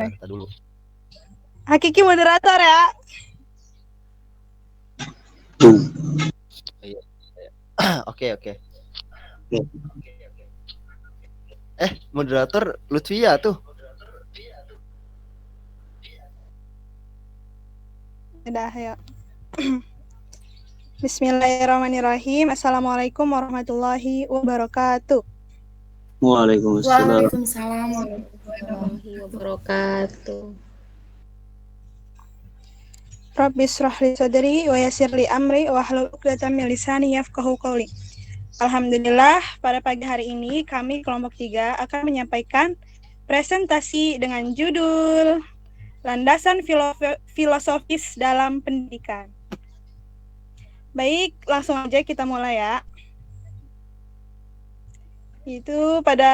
Kita dulu. Hakiki moderator ya. Iya. Oke. Moderator Lutfia tuh. Udah ya. Bismillahirrahmanirrahim. Assalamualaikum warahmatullahi wabarakatuh. Waalaikumsalam warahmatullahi wabarakatuh. Rabbi shrah li sadri wa yassir li amri wahlul 'uqdatam min lisani yafqahu qawli. Alhamdulillah, pada pagi hari ini kami kelompok 3 akan menyampaikan presentasi dengan judul Landasan Filosofis dalam Pendidikan. Baik, langsung aja kita mulai ya. Itu pada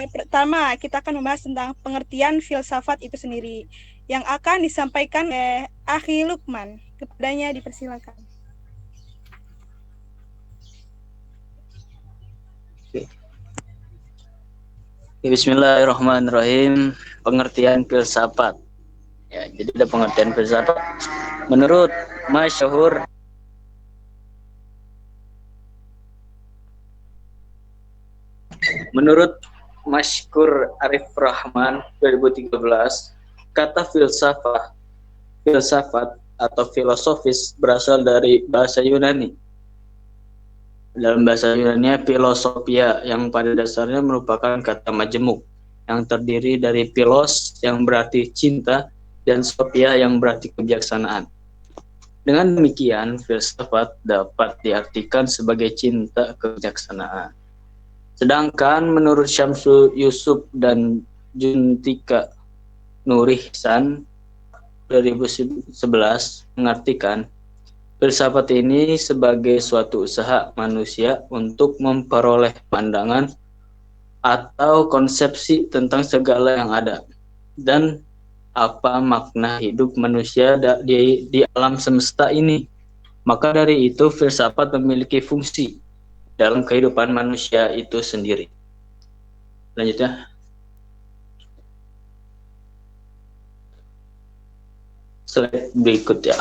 pertama kita akan membahas tentang pengertian filsafat itu sendiri yang akan disampaikan oleh Akhi Lukman. Kepadanya dipersilakan. Bismillahirrahmanirrahim. Pengertian filsafat. Ya, jadi ada pengertian filsafat. Menurut masyhur Mashkur Arif Rahman 2013, kata filsafat atau filosofis berasal dari bahasa Yunani. Dalam bahasa Yunani, filosofia yang pada dasarnya merupakan kata majemuk yang terdiri dari philos yang berarti cinta dan sophia yang berarti kebijaksanaan. Dengan demikian, filsafat dapat diartikan sebagai cinta kebijaksanaan. Sedangkan menurut Syamsul Yusuf dan Juntika Nurihsan 2011 mengartikan filsafat ini sebagai suatu usaha manusia untuk memperoleh pandangan atau konsepsi tentang segala yang ada dan apa makna hidup manusia di alam semesta ini. Maka dari itu filsafat memiliki fungsi dalam kehidupan manusia itu sendiri. Lanjutnya. Slide berikut ya.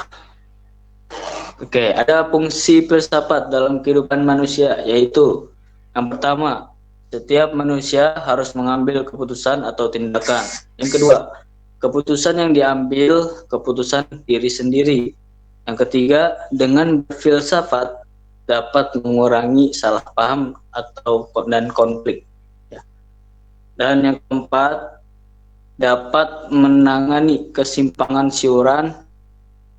Oke, ada fungsi filsafat dalam kehidupan manusia, yaitu yang pertama, setiap manusia harus mengambil keputusan atau tindakan. Yang kedua, keputusan yang diambil keputusan diri sendiri. Yang ketiga, dengan berfilsafat dapat mengurangi salah paham dan konflik. Dan yang keempat, dapat menangani kesimpangan siuran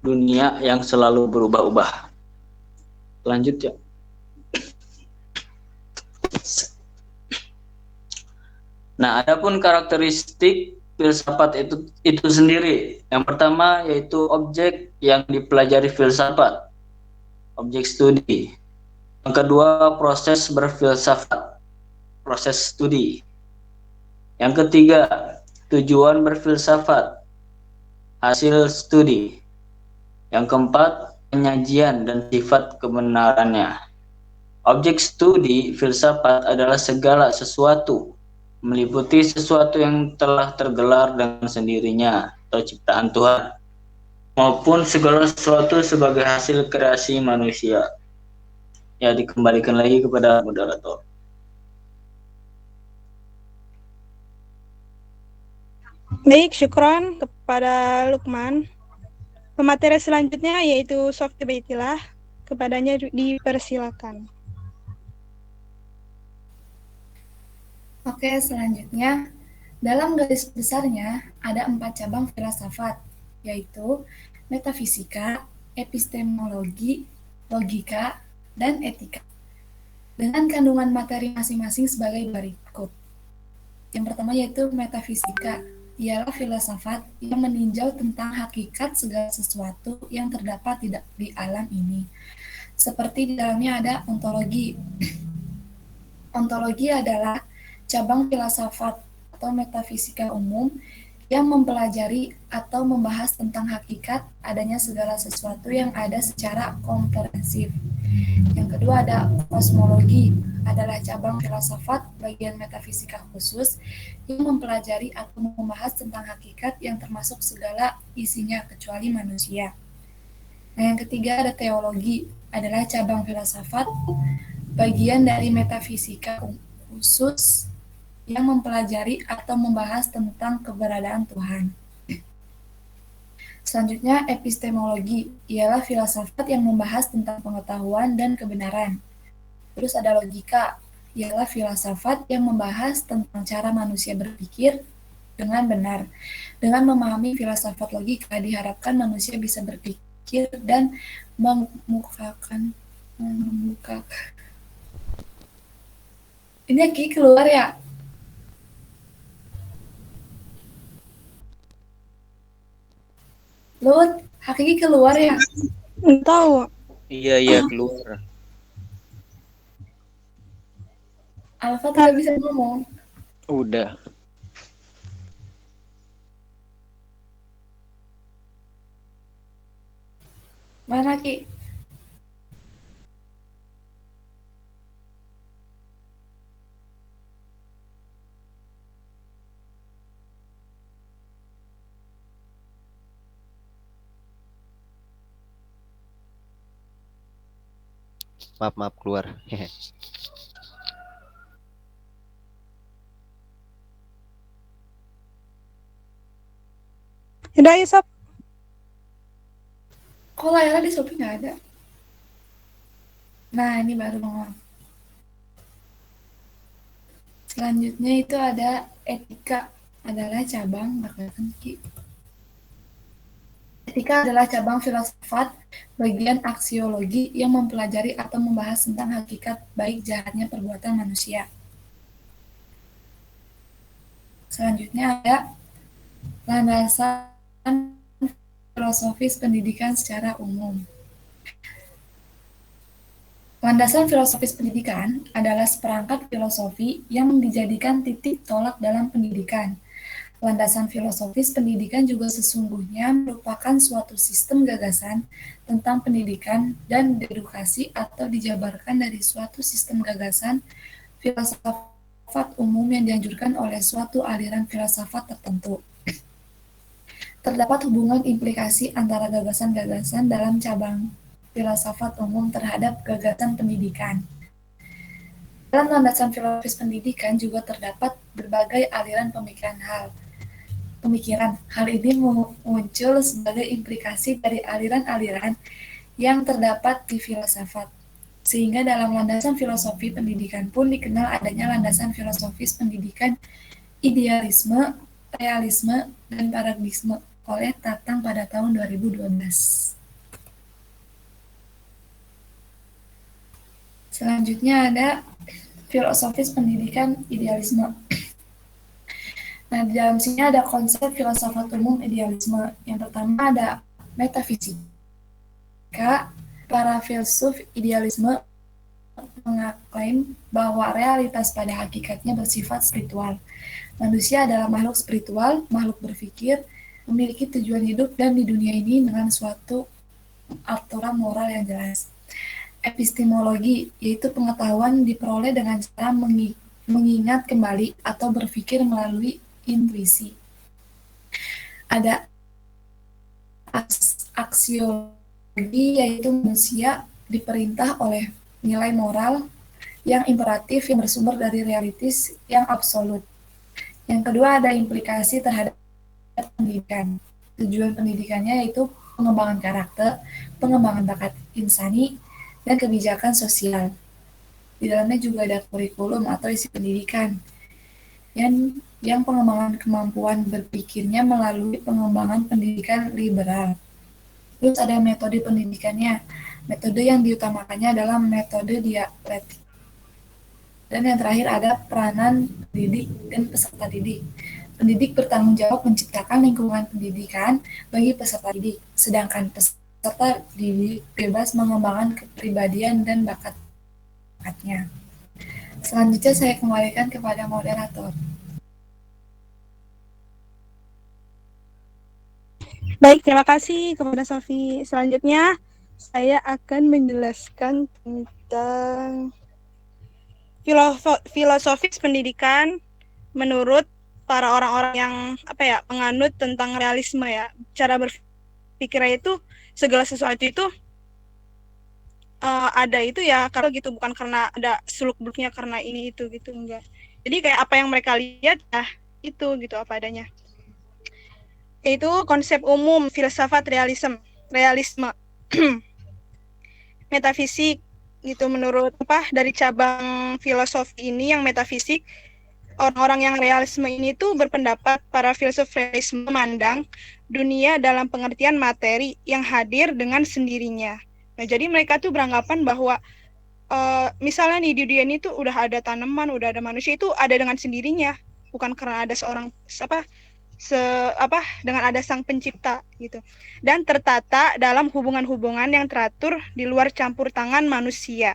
dunia yang selalu berubah-ubah. Lanjut ya. Nah, adapun karakteristik filsafat itu sendiri. Yang pertama yaitu objek yang dipelajari filsafat, objek studi. Yang kedua, proses berfilsafat, proses studi. Yang ketiga, tujuan berfilsafat, hasil studi. Yang keempat, penyajian dan sifat kebenarannya. Objek studi filsafat adalah segala sesuatu, meliputi sesuatu yang telah tergelar dengan sendirinya atau ciptaan Tuhan, maupun segala sesuatu sebagai hasil kreasi manusia. Ya, dikembalikan lagi kepada moderator. Baik, syukron kepada Lukman. Pemateri selanjutnya yaitu Softi Baitillah. Kepadanya dipersilakan. Oke, selanjutnya dalam garis besarnya ada 4 cabang filsafat, yaitu metafisika, epistemologi, logika, dan etika, dengan kandungan materi masing-masing sebagai berikut. Yang pertama yaitu metafisika, ialah filsafat yang meninjau tentang hakikat segala sesuatu yang terdapat di alam ini. Seperti di dalamnya ada ontologi. Ontologi adalah cabang filsafat atau metafisika umum yang mempelajari atau membahas tentang hakikat adanya segala sesuatu yang ada secara komprehensif. Yang kedua ada kosmologi, adalah cabang filsafat bagian metafisika khusus yang mempelajari atau membahas tentang hakikat yang termasuk segala isinya kecuali manusia. Nah, yang ketiga ada teologi, adalah cabang filsafat bagian dari metafisika khusus yang mempelajari atau membahas tentang keberadaan Tuhan. Selanjutnya, epistemologi, ialah filsafat yang membahas tentang pengetahuan dan kebenaran. Terus ada logika, ialah filsafat yang membahas tentang cara manusia berpikir dengan benar. Dengan memahami filsafat logika, diharapkan manusia bisa berpikir dan mengemukakan. Ini Ki keluar ya? Lut, Hakiki keluar ya? Nggak tahu. Iya keluar. Alfa tidak bisa ngomong. Udah. Mana Ki? Maaf keluar. Udah ya, Sob. Kok layarnya di Shopee nggak ada? Nah, ini baru ngomong. Selanjutnya itu ada etika, adalah cabang, nggak kelihatan Ki. Etika adalah cabang filsafat bagian aksiologi yang mempelajari atau membahas tentang hakikat baik jahatnya perbuatan manusia. Selanjutnya ada landasan filosofis pendidikan secara umum. Landasan filosofis pendidikan adalah seperangkat filosofi yang dijadikan titik tolak dalam pendidikan. Landasan filosofis pendidikan juga sesungguhnya merupakan suatu sistem gagasan tentang pendidikan dan edukasi atau dijabarkan dari suatu sistem gagasan filsafat umum yang dianjurkan oleh suatu aliran filsafat tertentu. Terdapat hubungan implikasi antara gagasan-gagasan dalam cabang filsafat umum terhadap gagasan pendidikan. Dalam landasan filosofis pendidikan juga terdapat berbagai aliran pemikiran. Hal ini muncul sebagai implikasi dari aliran-aliran yang terdapat di filsafat. Sehingga dalam landasan filosofi pendidikan pun dikenal adanya landasan filosofis pendidikan idealisme, realisme, dan paradigmisme oleh Tatang pada tahun 2012. Selanjutnya ada filosofis pendidikan idealisme. Nah, di dalam sini ada konsep filsafat umum idealisme. Yang pertama ada metafisika. Para filsuf idealisme mengaklaim bahwa realitas pada hakikatnya bersifat spiritual. Manusia adalah makhluk spiritual, makhluk berpikir, memiliki tujuan hidup dan di dunia ini dengan suatu aturan moral yang jelas. Epistemologi, yaitu pengetahuan diperoleh dengan cara mengingat kembali atau berpikir melalui intuisi. Ada aksiologi, yaitu manusia diperintah oleh nilai moral yang imperatif yang bersumber dari realitas yang absolut. Yang kedua ada implikasi terhadap pendidikan. Tujuan pendidikannya yaitu pengembangan karakter, pengembangan bakat insani, dan kebijakan sosial. Di dalamnya juga ada kurikulum atau isi pendidikan yang pengembangan kemampuan berpikirnya melalui pengembangan pendidikan liberal. Terus ada metode pendidikannya. Metode yang diutamakannya adalah metode dialektik. Dan yang terakhir ada peranan pendidik dan peserta didik. Pendidik bertanggung jawab menciptakan lingkungan pendidikan bagi peserta didik, sedangkan peserta didik bebas mengembangkan kepribadian dan bakatnya. Selanjutnya saya kembalikan kepada moderator. Baik, terima kasih kepada Sofi. Selanjutnya, Saya akan menjelaskan tentang filosofis pendidikan menurut para orang-orang yang penganut tentang realisme ya. Cara berpikirnya itu segala sesuatu itu ada itu ya karena gitu, bukan karena ada seluk beluknya karena ini itu gitu, enggak. Jadi kayak apa yang mereka lihat ya itu gitu apa adanya. Itu konsep umum filsafat realisme metafisik gitu. Menurut dari cabang filosofi ini yang metafisik, orang-orang yang realisme ini tuh berpendapat para filsuf realisme memandang dunia dalam pengertian materi yang hadir dengan sendirinya. Nah, jadi mereka tuh beranggapan bahwa misalnya nih di dunia ini tuh udah ada tanaman, udah ada manusia, itu ada dengan sendirinya, bukan karena ada seorang dengan ada sang pencipta gitu, dan tertata dalam hubungan-hubungan yang teratur di luar campur tangan manusia.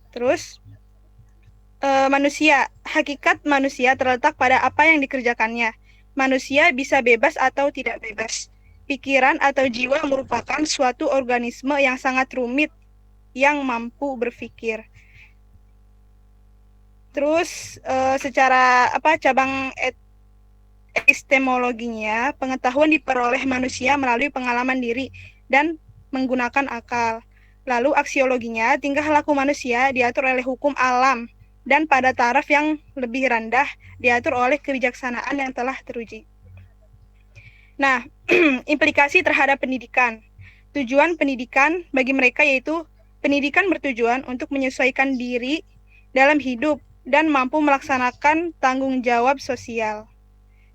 Terus hakikat manusia terletak pada apa yang dikerjakannya. Manusia bisa bebas atau tidak bebas. Pikiran atau jiwa merupakan suatu organisme yang sangat rumit yang mampu berpikir. Terus secara cabang epistemologinya, pengetahuan diperoleh manusia melalui pengalaman diri dan menggunakan akal. Lalu aksiologinya, tingkah laku manusia diatur oleh hukum alam dan pada taraf yang lebih rendah diatur oleh kebijaksanaan yang telah teruji. Nah, implikasi terhadap pendidikan. Tujuan pendidikan bagi mereka yaitu pendidikan bertujuan untuk menyesuaikan diri dalam hidup dan mampu melaksanakan tanggung jawab sosial.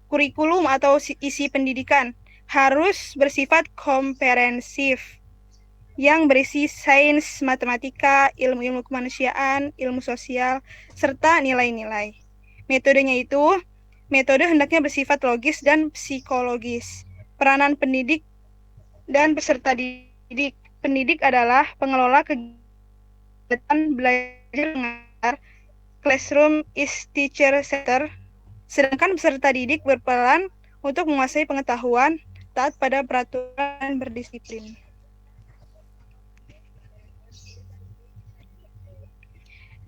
Kurikulum atau isi pendidikan harus bersifat komprehensif yang berisi sains, matematika, ilmu-ilmu kemanusiaan, ilmu sosial, serta nilai-nilai. Metodenya itu, metode hendaknya bersifat logis dan psikologis. Peranan pendidik dan peserta didik. Pendidik adalah pengelola kegiatan belajar mengajar. Classroom is teacher center. Sedangkan peserta didik berperan untuk menguasai pengetahuan, taat pada peraturan, dan berdisiplin.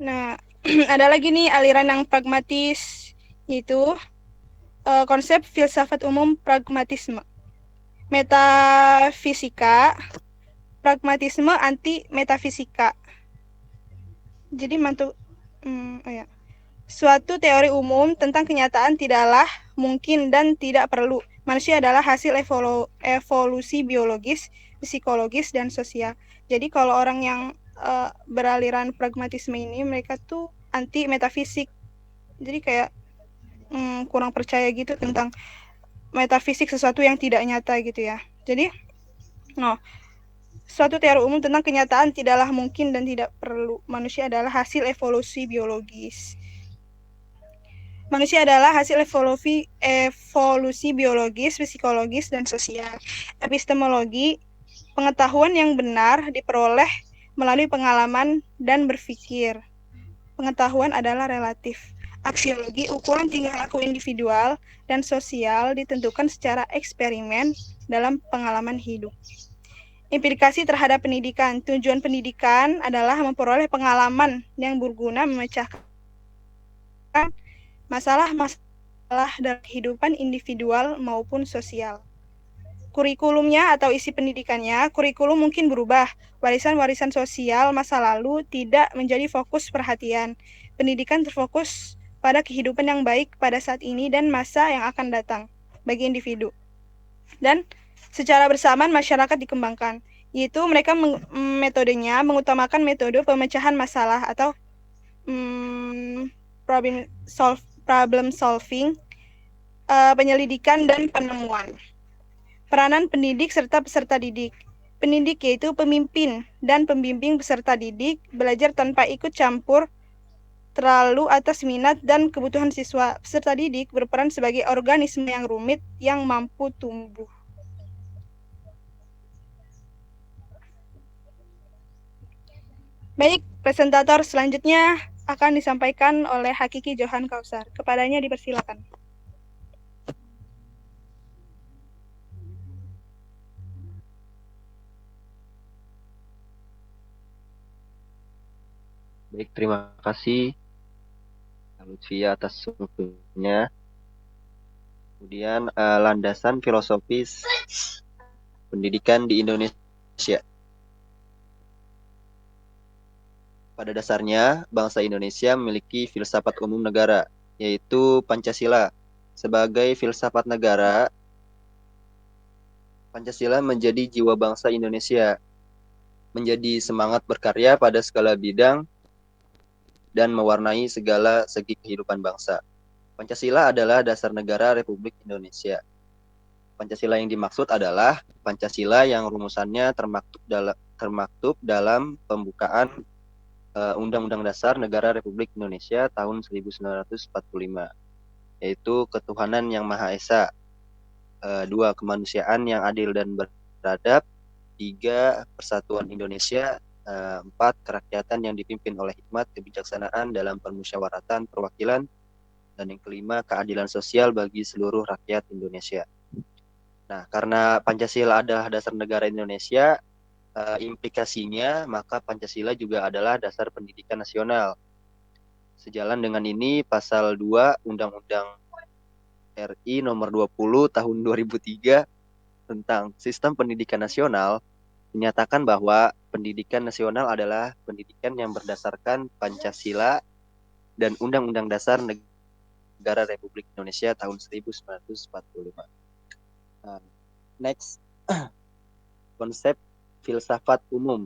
Nah, ada lagi nih aliran yang pragmatis, yaitu konsep filsafat umum pragmatisme. Metafisika, pragmatisme anti metafisika. Jadi suatu teori umum tentang kenyataan tidaklah mungkin dan tidak perlu. Manusia adalah hasil evolusi biologis, psikologis, dan sosial. Jadi kalau orang yang beraliran pragmatisme ini, mereka tuh anti metafisik. Jadi kayak kurang percaya gitu tentang metafisik, sesuatu yang tidak nyata gitu ya. Jadi, suatu teori umum tentang kenyataan tidaklah mungkin dan tidak perlu. Manusia adalah hasil evolusi biologis. Manusia adalah hasil evolusi biologis, psikologis, dan sosial. Epistemologi, pengetahuan yang benar diperoleh melalui pengalaman dan berpikir. Pengetahuan adalah relatif. Aksiologi, ukuran tingkah laku individual dan sosial ditentukan secara eksperimen dalam pengalaman hidup. Implikasi terhadap pendidikan. Tujuan pendidikan adalah memperoleh pengalaman yang berguna memecahkan masalah dalam kehidupan individual maupun sosial. Kurikulumnya atau isi pendidikannya, kurikulum mungkin berubah. Warisan-warisan sosial masa lalu tidak menjadi fokus perhatian. Pendidikan terfokus pada kehidupan yang baik pada saat ini dan masa yang akan datang bagi individu. Dan secara bersamaan masyarakat dikembangkan, yaitu mereka metodenya mengutamakan metode pemecahan masalah atau problem solving, penyelidikan, dan penemuan. Peranan pendidik serta peserta didik. Pendidik yaitu pemimpin dan pembimbing peserta didik belajar tanpa ikut campur terlalu atas minat dan kebutuhan siswa. Peserta didik berperan sebagai organisme yang rumit yang mampu tumbuh. Baik, presentator selanjutnya akan disampaikan oleh Hakiki Johan Kausar. Kepadanya dipersilakan. Baik, terima kasih Lutfia atas waktunya. Kemudian landasan filosofis pendidikan di Indonesia. Pada dasarnya, bangsa Indonesia memiliki filsafat umum negara, yaitu Pancasila. Sebagai filsafat negara, Pancasila menjadi jiwa bangsa Indonesia, menjadi semangat berkarya pada segala bidang dan mewarnai segala segi kehidupan bangsa. Pancasila adalah dasar negara Republik Indonesia. Pancasila yang dimaksud adalah Pancasila yang rumusannya termaktub dalam pembukaan Undang-Undang Dasar Negara Republik Indonesia tahun 1945, yaitu ketuhanan yang Maha Esa, 2, kemanusiaan yang adil dan beradab, 3, persatuan Indonesia, 4, kerakyatan yang dipimpin oleh hikmat kebijaksanaan dalam permusyawaratan perwakilan, dan yang kelima, keadilan sosial bagi seluruh rakyat Indonesia. Nah, karena Pancasila adalah dasar negara Indonesia, implikasinya maka Pancasila juga adalah dasar pendidikan nasional. Sejalan dengan ini, pasal 2 Undang-Undang RI nomor 20 tahun 2003 tentang sistem pendidikan nasional menyatakan bahwa pendidikan nasional adalah pendidikan yang berdasarkan Pancasila dan Undang-Undang Dasar Negara Republik Indonesia tahun 1945. Next, konsep filsafat umum,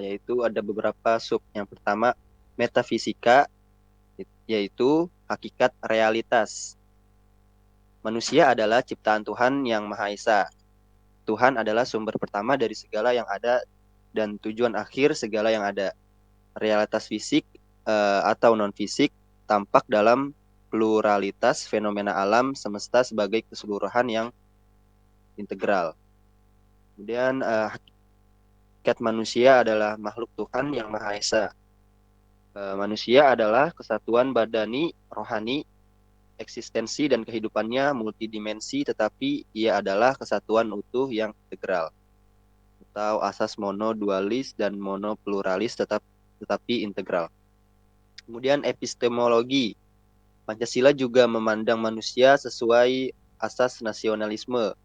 yaitu ada beberapa sub. Yang pertama, metafisika, yaitu hakikat realitas. Manusia adalah ciptaan Tuhan yang Maha Esa. Tuhan adalah sumber pertama dari segala yang ada dan tujuan akhir segala yang ada. Realitas fisik atau non-fisik tampak dalam pluralitas fenomena alam semesta sebagai keseluruhan yang integral. Kemudian hakikat manusia adalah makhluk Tuhan yang Maha Esa. Manusia adalah kesatuan badani, rohani, eksistensi dan kehidupannya multidimensi, tetapi ia adalah kesatuan utuh yang integral. Atau asas monodualis dan monopluralis tetapi integral. Kemudian epistemologi. Pancasila juga memandang manusia sesuai asas nasionalisme,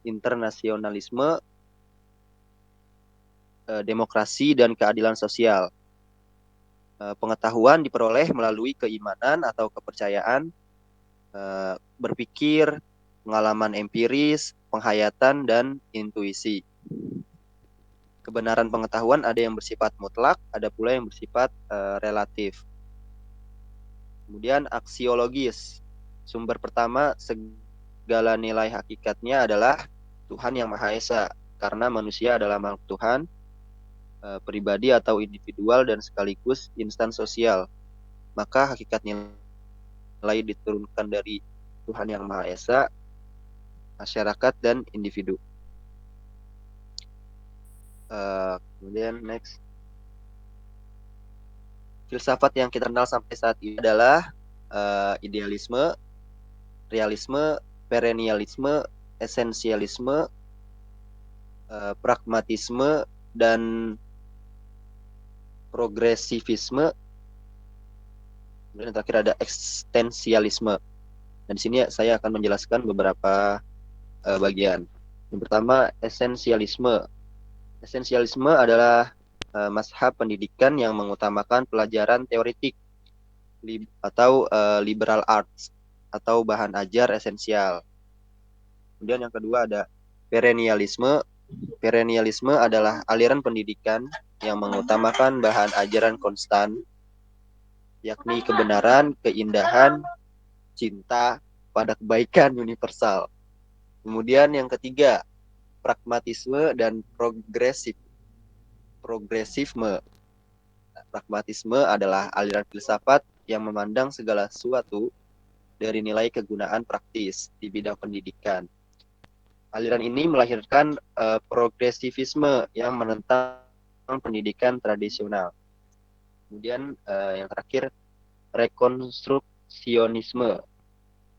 internasionalisme, demokrasi, dan keadilan sosial. Pengetahuan diperoleh melalui keimanan atau kepercayaan, berpikir, pengalaman empiris, penghayatan, dan intuisi. Kebenaran pengetahuan ada yang bersifat mutlak, ada pula yang bersifat relatif. Kemudian aksiologis. Sumber pertama segala nilai hakikatnya adalah Tuhan yang Maha Esa, karena manusia adalah makhluk Tuhan, pribadi atau individual, dan sekaligus insan sosial. Maka hakikat nilai diturunkan dari Tuhan yang Maha Esa, masyarakat, dan individu. Kemudian next. Filsafat yang kita kenal sampai saat ini adalah idealisme, realisme, perennialisme, esensialisme, pragmatisme, dan progresivisme. Dan terakhir ada eksistensialisme. Dan di sini saya akan menjelaskan beberapa bagian. Yang pertama, esensialisme. Esensialisme adalah mazhab pendidikan yang mengutamakan pelajaran teoretik atau liberal arts atau bahan ajar esensial. Kemudian yang kedua ada perennialisme. Perennialisme adalah aliran pendidikan yang mengutamakan bahan ajaran konstan, yakni kebenaran, keindahan, cinta pada kebaikan universal. Kemudian yang ketiga, pragmatisme dan progresifme. Pragmatisme adalah aliran filsafat yang memandang segala sesuatu dari nilai kegunaan praktis di bidang pendidikan. Aliran ini melahirkan progresivisme yang menentang pendidikan tradisional. Kemudian yang terakhir, rekonstruksionisme.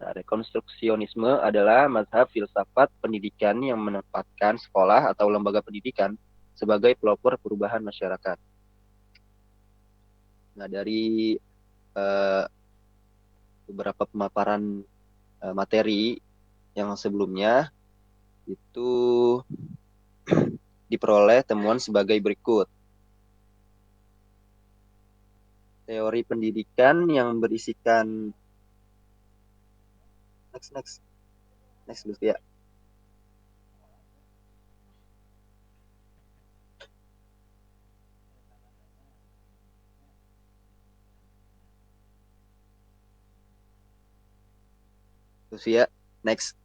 Nah, rekonstruksionisme adalah mazhab filsafat pendidikan yang menempatkan sekolah atau lembaga pendidikan sebagai pelopor perubahan masyarakat. Nah, dari beberapa pemaparan materi yang sebelumnya itu diperoleh temuan sebagai berikut. Teori pendidikan yang berisikan next dulu ya. Terus ya, next.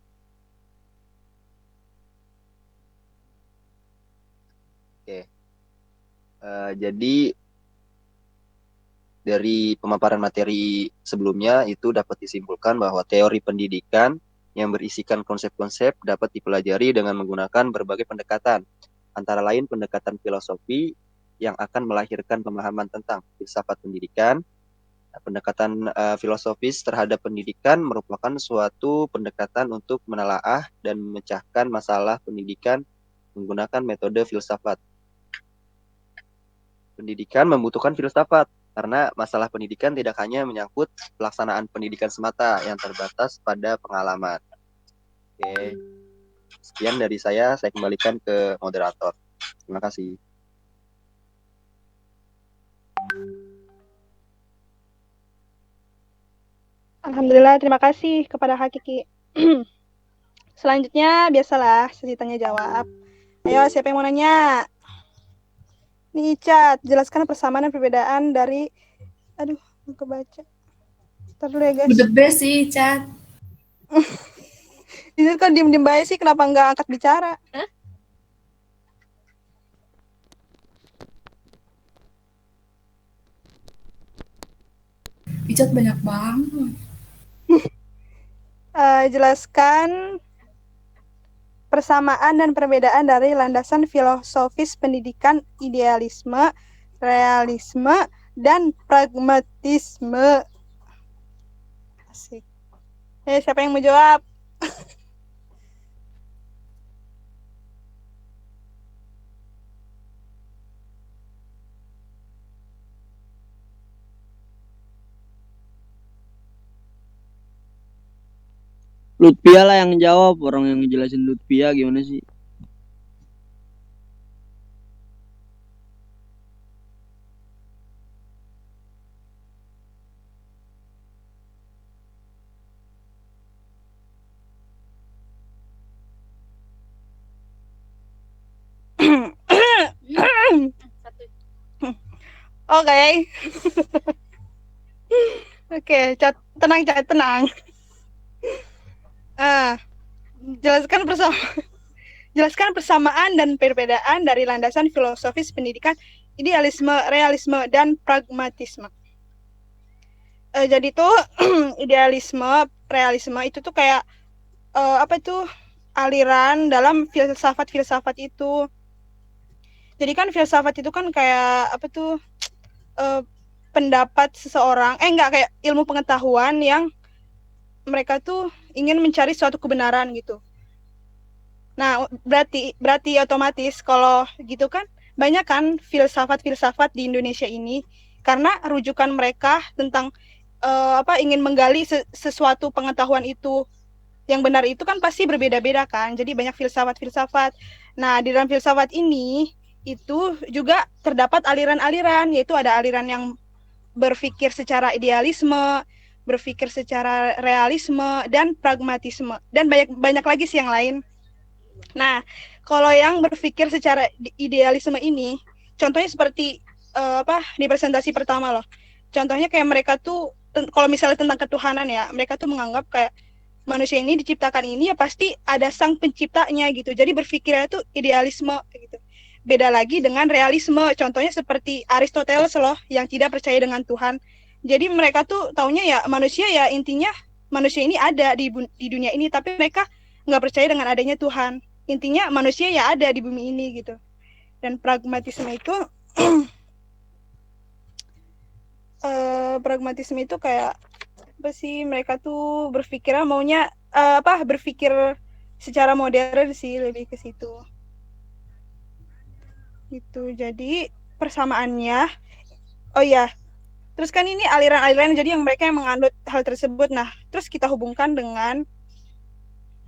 Oke. Jadi dari pemaparan materi sebelumnya itu dapat disimpulkan bahwa teori pendidikan yang berisikan konsep-konsep dapat dipelajari dengan menggunakan berbagai pendekatan, antara lain pendekatan filosofi yang akan melahirkan pemahaman tentang filsafat pendidikan. Pendekatan filosofis terhadap pendidikan merupakan suatu pendekatan untuk menelaah dan memecahkan masalah pendidikan menggunakan metode filsafat. Pendidikan membutuhkan filsafat, karena masalah pendidikan tidak hanya menyangkut pelaksanaan pendidikan semata yang terbatas pada pengalaman. Oke, sekian dari saya kembalikan ke moderator. Terima kasih. Alhamdulillah, terima kasih kepada Hakiki. Selanjutnya, biasalah sesi tanya jawab. Ayo, siapa yang mau nanya? Nih, Icat, jelaskan persamaan dan perbedaan dari... Aduh, mau kebaca. Ntar dulu ya, guys. The best sih, Chat. Ini kan diem-diem baik sih, kenapa nggak angkat bicara? Hah? Icat banyak banget. Jelaskan persamaan dan perbedaan dari landasan filosofis pendidikan idealisme, realisme, dan pragmatisme. Asik. Siapa yang mau jawab? Lutfia lah yang jawab, orang yang ngejelasin Lutfia gimana sih? Oke. Oke, tenang, Cat, tenang. Jelaskan persamaan dan perbedaan dari landasan filosofis pendidikan idealisme, realisme, dan pragmatisme. Jadi tuh idealisme, realisme itu tuh kayak apa tuh aliran dalam filsafat itu. Jadi kan filsafat itu kan kayak apa tuh pendapat seseorang, enggak, kayak ilmu pengetahuan yang mereka tuh ingin mencari suatu kebenaran gitu. Nah, berarti otomatis kalau gitu kan banyak kan filsafat di Indonesia ini karena rujukan mereka tentang ingin menggali sesuatu pengetahuan itu yang benar itu kan pasti berbeda-beda kan. Jadi banyak filsafat. Nah, di dalam filsafat ini itu juga terdapat aliran-aliran, yaitu ada aliran yang berpikir secara idealisme, berpikir secara realisme, dan pragmatisme, dan banyak lagi sih yang lain. Nah, kalau yang berpikir secara idealisme ini, contohnya seperti di presentasi pertama loh. Contohnya kayak mereka tuh, kalau misalnya tentang ketuhanan ya, mereka tuh menganggap kayak manusia ini diciptakan ini ya pasti ada sang penciptanya gitu. Jadi berpikirnya tuh idealisme gitu. Beda lagi dengan realisme, contohnya seperti Aristoteles loh, yang tidak percaya dengan Tuhan. Jadi mereka tuh taunya ya manusia ya intinya manusia ini ada di dunia ini, tapi mereka nggak percaya dengan adanya Tuhan. Intinya manusia ya ada di bumi ini gitu. Dan pragmatisme itu pragmatisme itu kayak apa sih, mereka tuh berpikirnya maunya berpikir secara modern sih, lebih ke situ gitu. Jadi persamaannya, oh ya, Terus kan ini aliran-aliran jadi yang mereka yang menganut hal tersebut. Nah, terus kita hubungkan dengan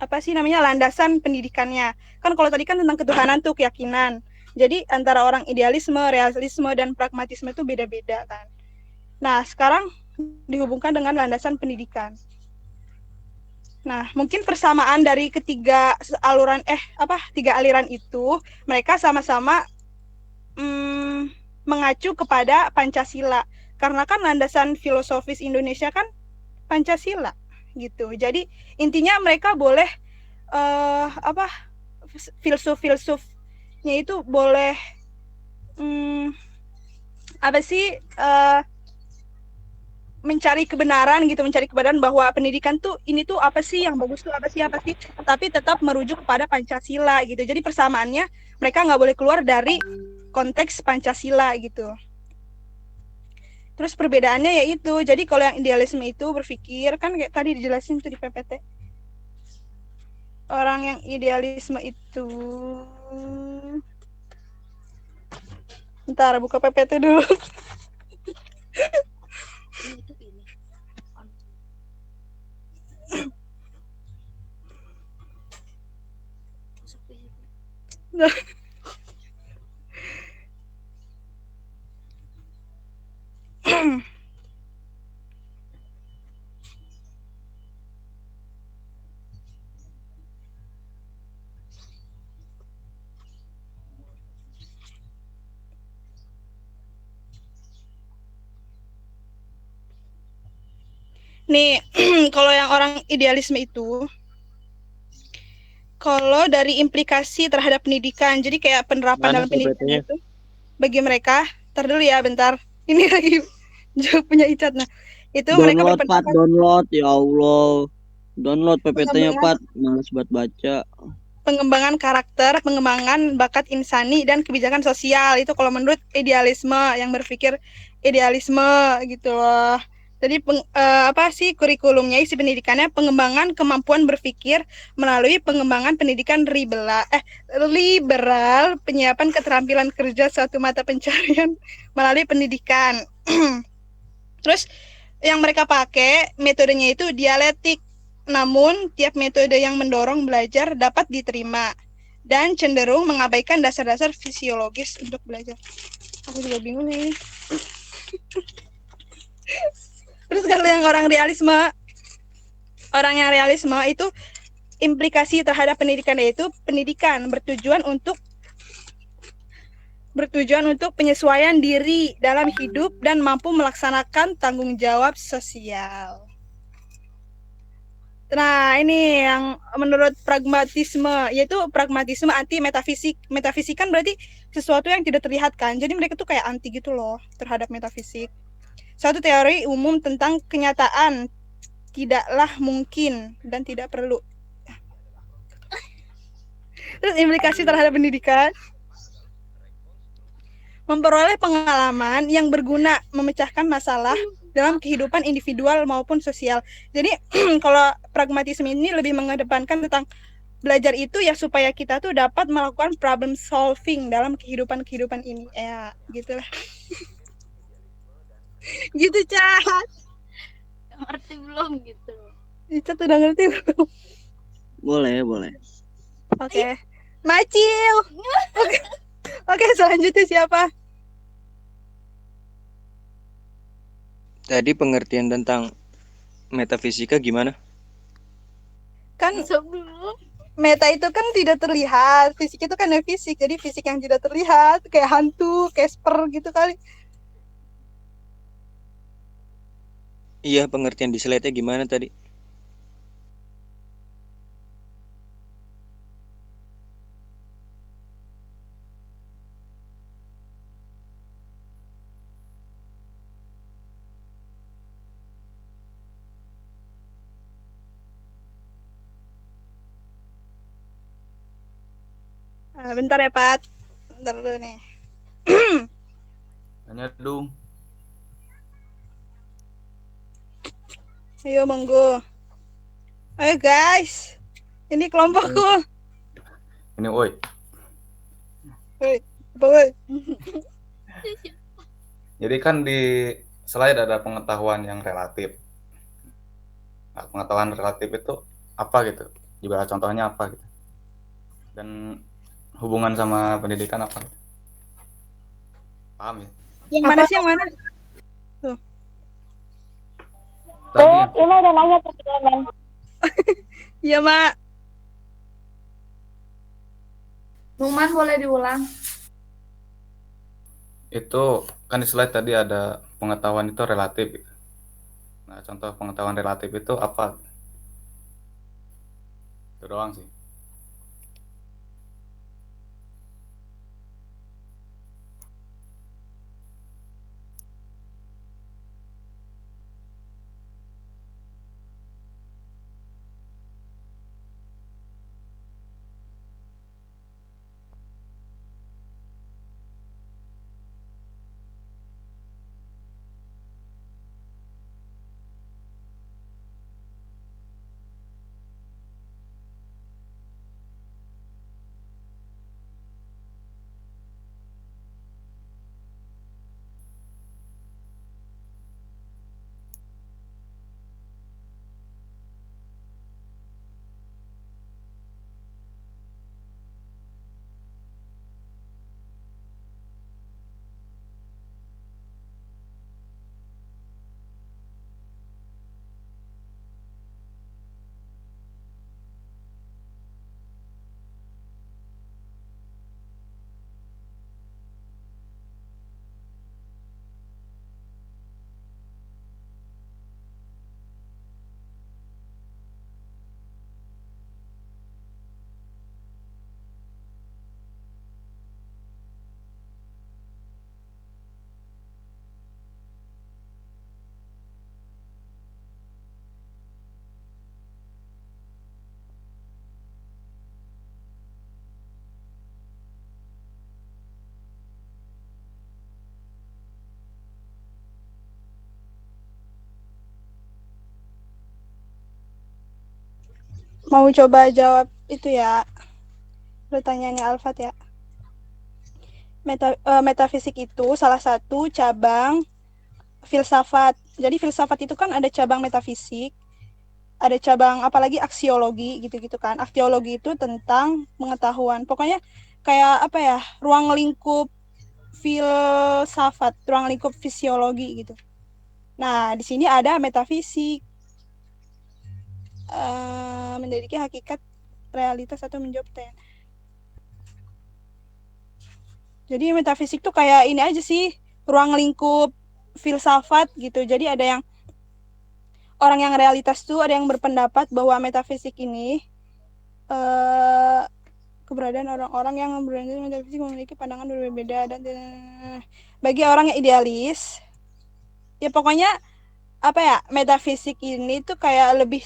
apa sih namanya landasan pendidikannya. Kan kalau tadi kan tentang ketuhanan tuh keyakinan. Jadi antara orang idealisme, realisme dan pragmatisme itu beda-beda kan. Nah, sekarang dihubungkan dengan landasan pendidikan. Nah, mungkin persamaan dari tiga aliran itu, mereka sama-sama mengacu kepada Pancasila. Karena kan landasan filosofis Indonesia kan Pancasila gitu. Jadi intinya mereka boleh filsuf-filsufnya itu boleh mencari kebenaran bahwa pendidikan tuh ini tuh apa sih yang bagus tuh apa sih, tapi tetap merujuk kepada Pancasila gitu. Jadi persamaannya mereka nggak boleh keluar dari konteks Pancasila gitu. Terus perbedaannya yaitu, jadi kalau yang idealisme itu berpikir, kan kayak tadi dijelasin tuh di PPT. Orang yang idealisme itu... Bentar, buka PPT dulu. Nih, kalau yang orang idealisme itu, kalau dari implikasi terhadap pendidikan, jadi kayak penerapan Mana dalam pendidikan PPT-nya? itu, bagi mereka, ntar dulu ya bentar, ini lagi punya Icat. Nah, itu mereka Download Pat, berpendapat download ya Allah. Download PPT-nya pengembangan, Pat, males buat baca. pengembangan karakter, pengembangan bakat insani, dan kebijakan sosial. Itu kalau menurut idealisme, yang berpikir idealisme gitu loh. Jadi kurikulumnya, isi pendidikannya pengembangan kemampuan berpikir melalui pengembangan pendidikan liberal, penyiapan keterampilan kerja suatu mata pencarian melalui pendidikan. Terus yang mereka pakai metodenya itu dialektik. Namun tiap metode yang mendorong belajar dapat diterima dan cenderung mengabaikan dasar-dasar fisiologis untuk belajar. Aku juga bingung ini. Terus kalau yang orang yang realisme itu implikasi terhadap pendidikan, yaitu pendidikan bertujuan untuk penyesuaian diri dalam hidup dan mampu melaksanakan tanggung jawab sosial. Nah, ini yang menurut pragmatisme, yaitu pragmatisme anti metafisik. Metafisik kan berarti sesuatu yang tidak terlihat kan. Jadi mereka tuh kayak anti gitu loh terhadap metafisik. Suatu teori umum tentang kenyataan tidaklah mungkin dan tidak perlu. Terus implikasi terhadap pendidikan, memperoleh pengalaman yang berguna memecahkan masalah dalam kehidupan individual maupun sosial. Jadi kalau pragmatisme ini lebih mengedepankan tentang belajar itu ya supaya kita tuh dapat melakukan problem solving dalam kehidupan ini. Ya, gitulah. Gitu, Cat. Ngerti belum gitu? Cat udah ngerti belum? Boleh. Oke. Macil. Oke, selanjutnya siapa? Tadi pengertian tentang metafisika gimana? Kan Sebelum meta itu kan tidak terlihat, fisik itu kan fisik, jadi fisik yang tidak terlihat, kayak hantu, Casper gitu kali. Iya, pengertian di slide-nya gimana tadi? Bentar ya, Pat. Bentar dulu nih. Tanya dong. Ayo, monggo. Ayo, guys. Ini kelompokku. Ini oi. Woi, apa woi? Jadi kan di slide ada pengetahuan yang relatif. Nah, pengetahuan relatif itu apa gitu? Juga contohnya apa gitu? Dan hubungan sama pendidikan apa? Paham ya? Yang mana sih yang mana? Tadi yang Ini udah nanya tadi kan. Iya, Mak. Numan boleh diulang? itu kan di slide tadi ada pengetahuan itu relatif gitu. Nah, contoh pengetahuan relatif itu apa? Itu doang sih. Mau coba jawab itu ya, pertanyaannya Alfat ya. Metafisik itu salah satu cabang filsafat. Jadi filsafat itu kan ada cabang metafisik, ada cabang apalagi aksiologi gitu-gitu kan. Aksiologi itu tentang pengetahuan. Pokoknya kayak apa ya, ruang lingkup filsafat, ruang lingkup fisiologi gitu. Nah, di sini ada metafisik. Menyelidiki hakikat realitas atau menjawab pertanyaan. Jadi metafisik tuh kayak ini aja sih, ruang lingkup filsafat gitu. Jadi ada yang orang yang realitas tuh ada yang berpendapat bahwa metafisik ini keberadaan orang-orang yang berada metafisik memiliki pandangan berbeda dan bagi orang yang idealis ya pokoknya apa ya, metafisik ini tuh kayak lebih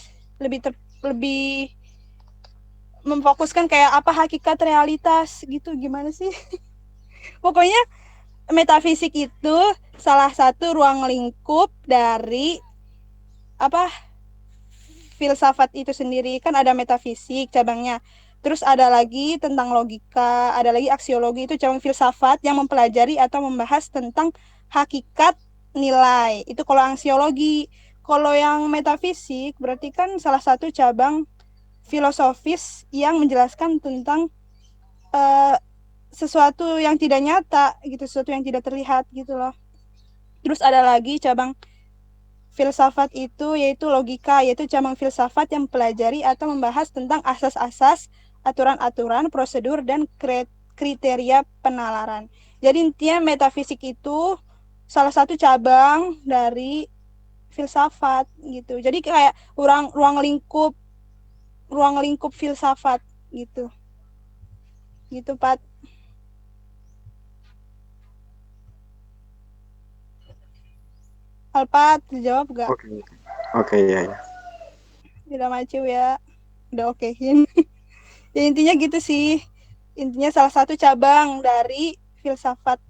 memfokuskan kayak apa hakikat realitas gitu, gimana sih? Pokoknya metafisik itu salah satu ruang lingkup dari apa filsafat itu sendiri. Kan ada metafisik cabangnya, terus ada lagi tentang logika, ada lagi aksiologi, itu cabang filsafat yang mempelajari atau membahas tentang hakikat nilai. Itu kalau aksiologi. Kalau yang metafisik berarti kan salah satu cabang filosofis yang menjelaskan tentang sesuatu yang tidak nyata gitu, sesuatu yang tidak terlihat gitu loh. Terus ada lagi cabang filsafat itu yaitu logika, yaitu cabang filsafat yang mempelajari atau membahas tentang asas-asas, aturan-aturan, prosedur, dan kriteria penalaran. Jadi intinya metafisik itu salah satu cabang dari filsafat gitu. Jadi kayak ruang lingkup filsafat gitu. Gitu, Pat. Alpat, dijawab gak? Oke, ya. Tidak maju ya. Udah okein. Ya intinya gitu sih. Intinya salah satu cabang dari filsafat.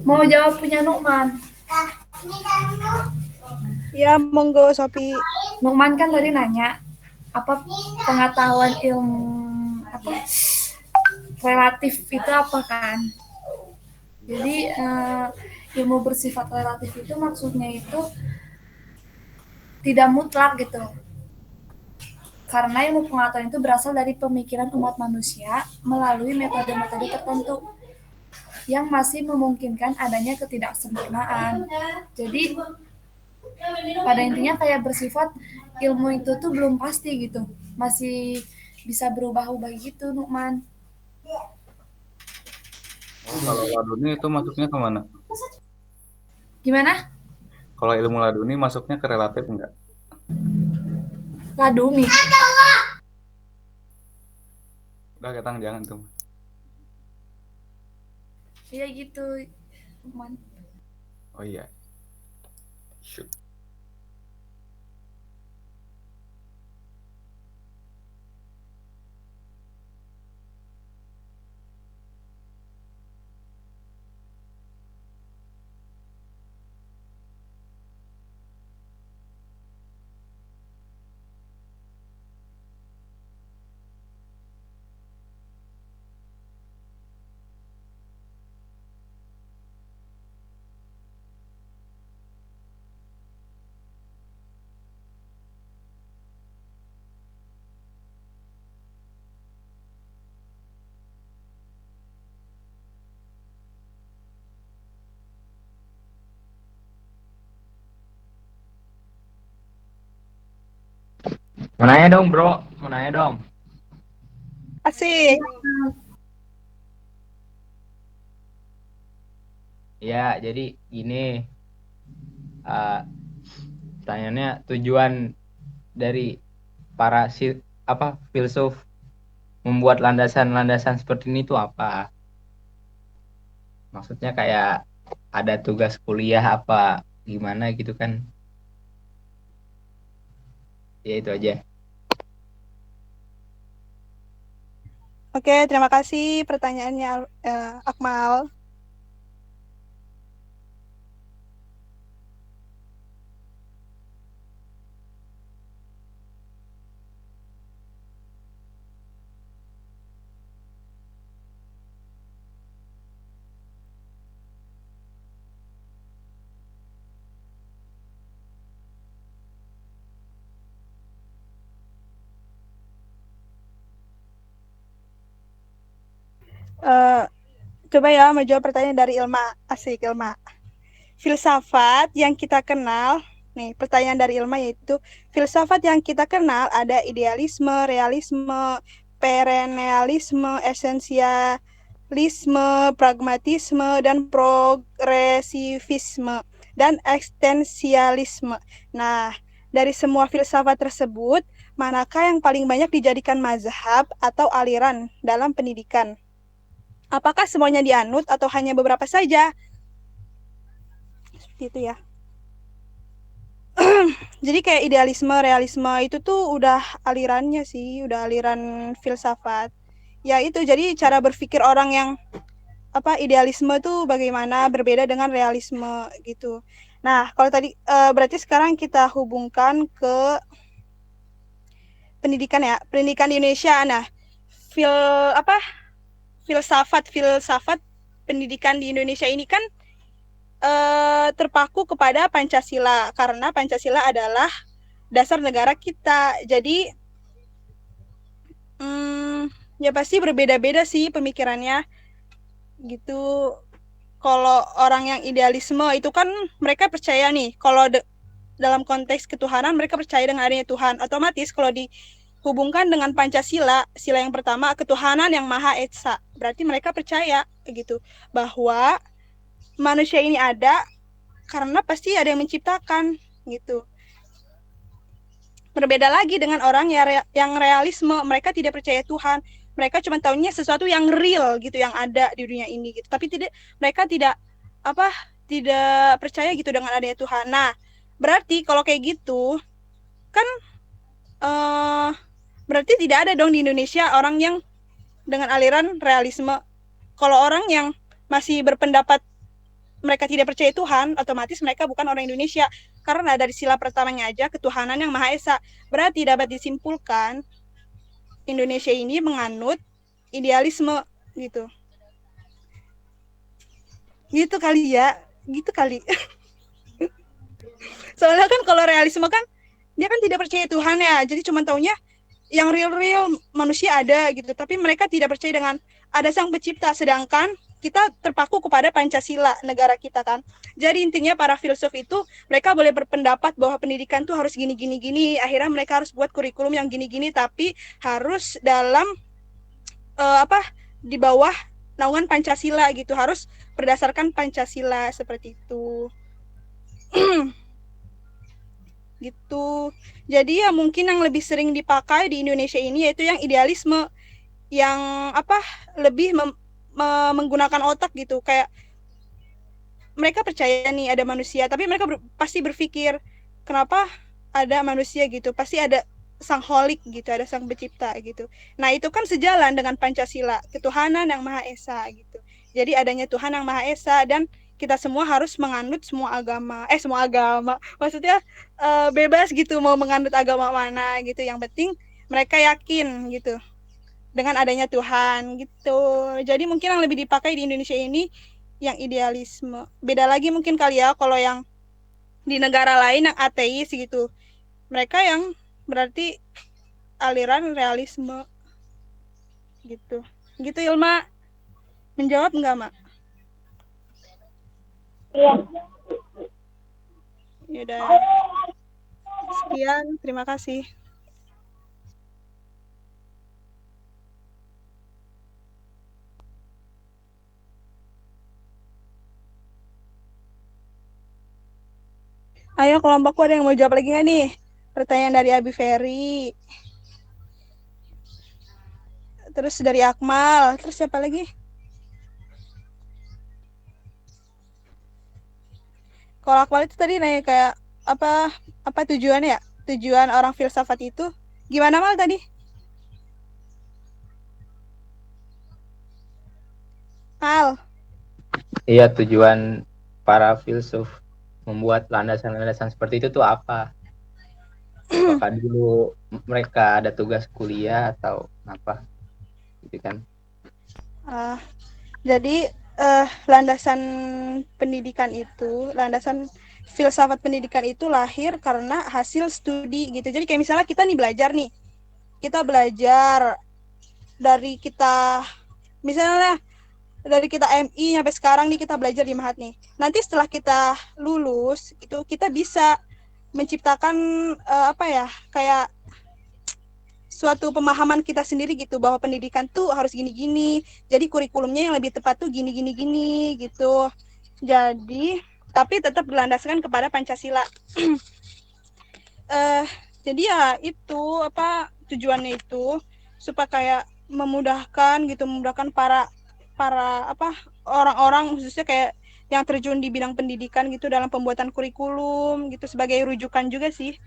Mau jawab punya Nukman. Ya, monggo Sopi. Nukman kan tadi nanya apa pengetahuan ilmu apa relatif itu apa kan? Jadi ilmu bersifat relatif itu maksudnya itu tidak mutlak gitu. Karena ilmu pengetahuan itu berasal dari pemikiran umat manusia melalui metode-metode tertentu yang masih memungkinkan adanya ketidaksempurnaan. Jadi pada intinya kayak bersifat ilmu itu tuh belum pasti gitu, masih bisa berubah-ubah gitu, Nukman. Kalau laduni itu masuknya kemana? Gimana? Kalau ilmu laduni masuknya ke relatif enggak? Laduni. Udah Ketang jangan tuh. Iya gitu, Nukman. Oh iya. Shoot. Mau nanya dong bro, mau nanya dong. Asik. Ya, jadi gini, pertanyaannya tujuan dari para filsuf membuat landasan-landasan seperti ini tuh apa? Maksudnya kayak ada tugas kuliah apa gimana gitu kan? Ya itu aja. Oke, terima kasih pertanyaannya Akmal. Coba ya menjawab pertanyaan dari Ilma. Asik, Ilma. Filsafat yang kita kenal, nih pertanyaan dari Ilma yaitu, filsafat yang kita kenal ada idealisme, realisme, perennialisme, esensialisme, pragmatisme, dan progresivisme, dan eksistensialisme. Nah, dari semua filsafat tersebut, manakah yang paling banyak dijadikan mazhab atau aliran dalam pendidikan? Apakah semuanya dianut atau hanya beberapa saja? Seperti itu ya. Jadi kayak idealisme, realisme itu tuh udah alirannya sih, udah aliran filsafat. Ya itu, jadi cara berpikir orang yang idealisme tuh bagaimana berbeda dengan realisme gitu. Nah, kalau tadi berarti sekarang kita hubungkan ke pendidikan ya, pendidikan di Indonesia. Nah, filsafat pendidikan di Indonesia ini kan terpaku kepada Pancasila, karena Pancasila adalah dasar negara kita. Jadi ya pasti berbeda-beda sih pemikirannya gitu. Kalau orang yang idealisme itu kan mereka percaya nih, kalau dalam konteks ketuhanan mereka percaya dengan adanya Tuhan. Otomatis kalau dihubungkan dengan Pancasila, sila yang pertama, ketuhanan yang Maha Esa, berarti mereka percaya gitu bahwa manusia ini ada karena pasti ada yang menciptakan gitu. Berbeda lagi dengan orang yang realisme, mereka tidak percaya Tuhan, mereka cuma tahunya sesuatu yang real gitu, yang ada di dunia ini gitu. Tapi mereka tidak percaya gitu dengan adanya Tuhan. Nah, berarti kalau kayak gitu kan berarti tidak ada dong di Indonesia orang yang dengan aliran realisme. Kalau orang yang masih berpendapat mereka tidak percaya Tuhan, otomatis mereka bukan orang Indonesia. Karena dari sila pertamanya aja ketuhanan yang Maha Esa. Berarti dapat disimpulkan Indonesia ini menganut idealisme gitu. Gitu kali ya. Gitu kali. Soalnya kan kalau realisme kan dia kan tidak percaya Tuhan ya. Jadi cuma taunya yang real manusia ada gitu, tapi mereka tidak percaya dengan ada sang pencipta, sedangkan kita terpaku kepada Pancasila negara kita kan. Jadi intinya para filsuf itu mereka boleh berpendapat bahwa pendidikan tuh harus gini, akhirnya mereka harus buat kurikulum yang gini, tapi harus dalam di bawah naungan Pancasila gitu, harus berdasarkan Pancasila seperti itu. Gitu. Jadi ya mungkin yang lebih sering dipakai di Indonesia ini yaitu yang idealisme, yang lebih menggunakan otak gitu, kayak mereka percaya nih ada manusia, tapi mereka pasti berpikir kenapa ada manusia gitu, pasti ada sang holik gitu, ada sang pencipta gitu. Nah itu kan sejalan dengan Pancasila, ketuhanan yang Maha Esa gitu. Jadi adanya Tuhan yang Maha Esa dan kita semua harus menganut semua agama, maksudnya bebas gitu mau menganut agama mana gitu, yang penting mereka yakin gitu dengan adanya Tuhan gitu. Jadi mungkin yang lebih dipakai di Indonesia ini yang idealisme. Beda lagi mungkin kali ya kalau yang di negara lain yang ateis gitu, mereka yang berarti aliran realisme gitu. Gitu Ilma, menjawab enggak Mak? Iya. Yaudah. Sekian, terima kasih. Ayo kelompokku ada yang mau jawab lagi nggak nih? Pertanyaan dari Abi Ferry. Terus dari Akmal. Terus siapa lagi? Kalau Akmal itu tadi nanya kayak apa tujuannya ya? Tujuan orang filsafat itu gimana Mal tadi? Mal. Iya, tujuan para filsuf membuat landasan-landasan seperti itu tuh apa? Apakah dulu mereka ada tugas kuliah atau apa? Gitu kan? Jadi landasan pendidikan itu, landasan filsafat pendidikan itu lahir karena hasil studi gitu. Jadi kayak misalnya kita nih belajar nih, kita belajar dari kita misalnya dari kita MI sampai sekarang nih kita belajar di Mahat nih. Nanti setelah kita lulus itu kita bisa menciptakan kayak suatu pemahaman kita sendiri gitu bahwa pendidikan tuh harus gini-gini. Jadi kurikulumnya yang lebih tepat tuh gini gitu. Jadi tapi tetap berlandaskan kepada Pancasila. Jadi ya itu tujuannya itu supaya kayak memudahkan para orang-orang khususnya kayak yang terjun di bidang pendidikan gitu dalam pembuatan kurikulum gitu sebagai rujukan juga sih.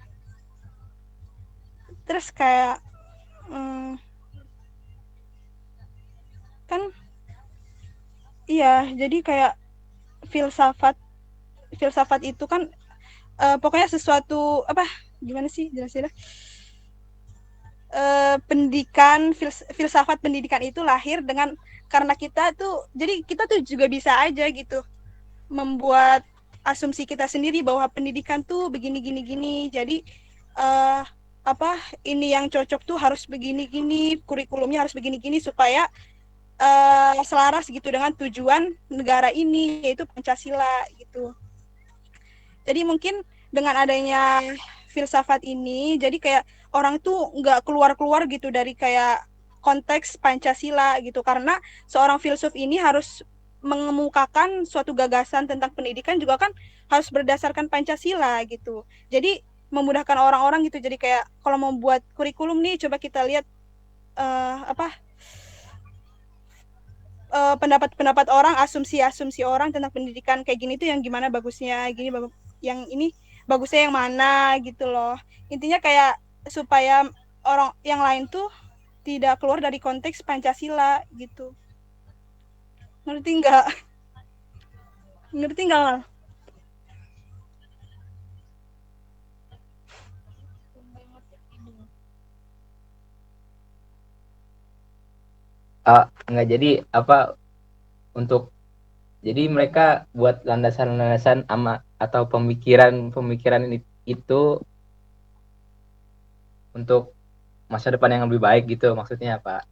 Terus kayak kan iya, jadi kayak filsafat itu kan pokoknya sesuatu gimana sih jelasinnya? Pendidikan filsafat pendidikan itu lahir karena kita tuh juga bisa aja gitu membuat asumsi kita sendiri bahwa pendidikan tuh begini. Jadi ini yang cocok tuh harus begini, kurikulumnya harus begini supaya selaras gitu dengan tujuan negara ini yaitu Pancasila gitu. Jadi mungkin dengan adanya filsafat ini jadi kayak orang tuh nggak keluar gitu dari kayak konteks Pancasila gitu, karena seorang filsuf ini harus mengemukakan suatu gagasan tentang pendidikan juga kan harus berdasarkan Pancasila gitu. Jadi memudahkan orang-orang gitu. Jadi kayak kalau mau buat kurikulum nih coba kita lihat pendapat orang, asumsi orang tentang pendidikan kayak gini tuh yang gimana bagusnya, yang ini bagusnya yang mana gitu loh. Intinya kayak supaya orang yang lain tuh tidak keluar dari konteks Pancasila gitu. Ngerti nggak? Ngerti nggak, Al? Nggak, jadi apa untuk jadi mereka buat landasan-landasan atau pemikiran itu untuk masa depan yang lebih baik gitu, maksudnya apa?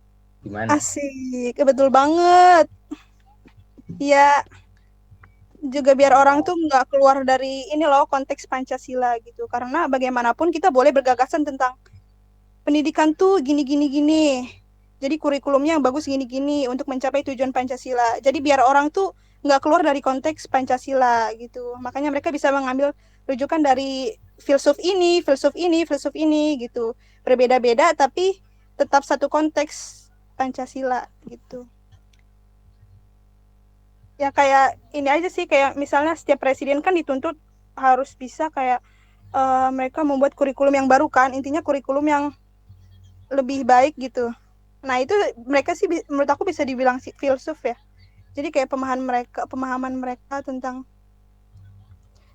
Gimana? Asik, betul banget. Ya, juga biar orang tuh nggak keluar dari ini loh konteks Pancasila gitu. Karena bagaimanapun kita boleh bergagasan tentang pendidikan tuh gini. Jadi kurikulumnya yang bagus gini untuk mencapai tujuan Pancasila. Jadi biar orang tuh nggak keluar dari konteks Pancasila gitu. Makanya mereka bisa mengambil rujukan dari filsuf ini gitu. Berbeda-beda tapi tetap satu konteks Pancasila gitu. Ya kayak ini aja sih, kayak misalnya setiap presiden kan dituntut harus bisa kayak mereka membuat kurikulum yang baru kan, intinya kurikulum yang lebih baik gitu. Nah itu mereka sih menurut aku bisa dibilang filsuf ya. Jadi kayak pemahaman mereka tentang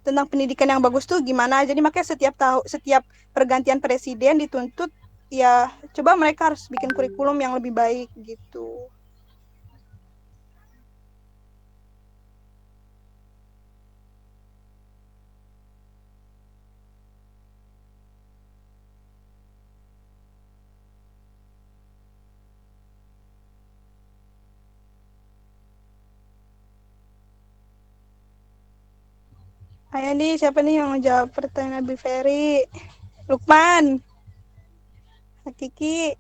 pendidikan yang bagus tuh gimana. Jadi makanya setiap pergantian presiden dituntut ya coba mereka harus bikin kurikulum yang lebih baik gitu. Ayo nih, siapa nih yang menjawab pertanyaan Abi Ferry? Lukman, Kiki.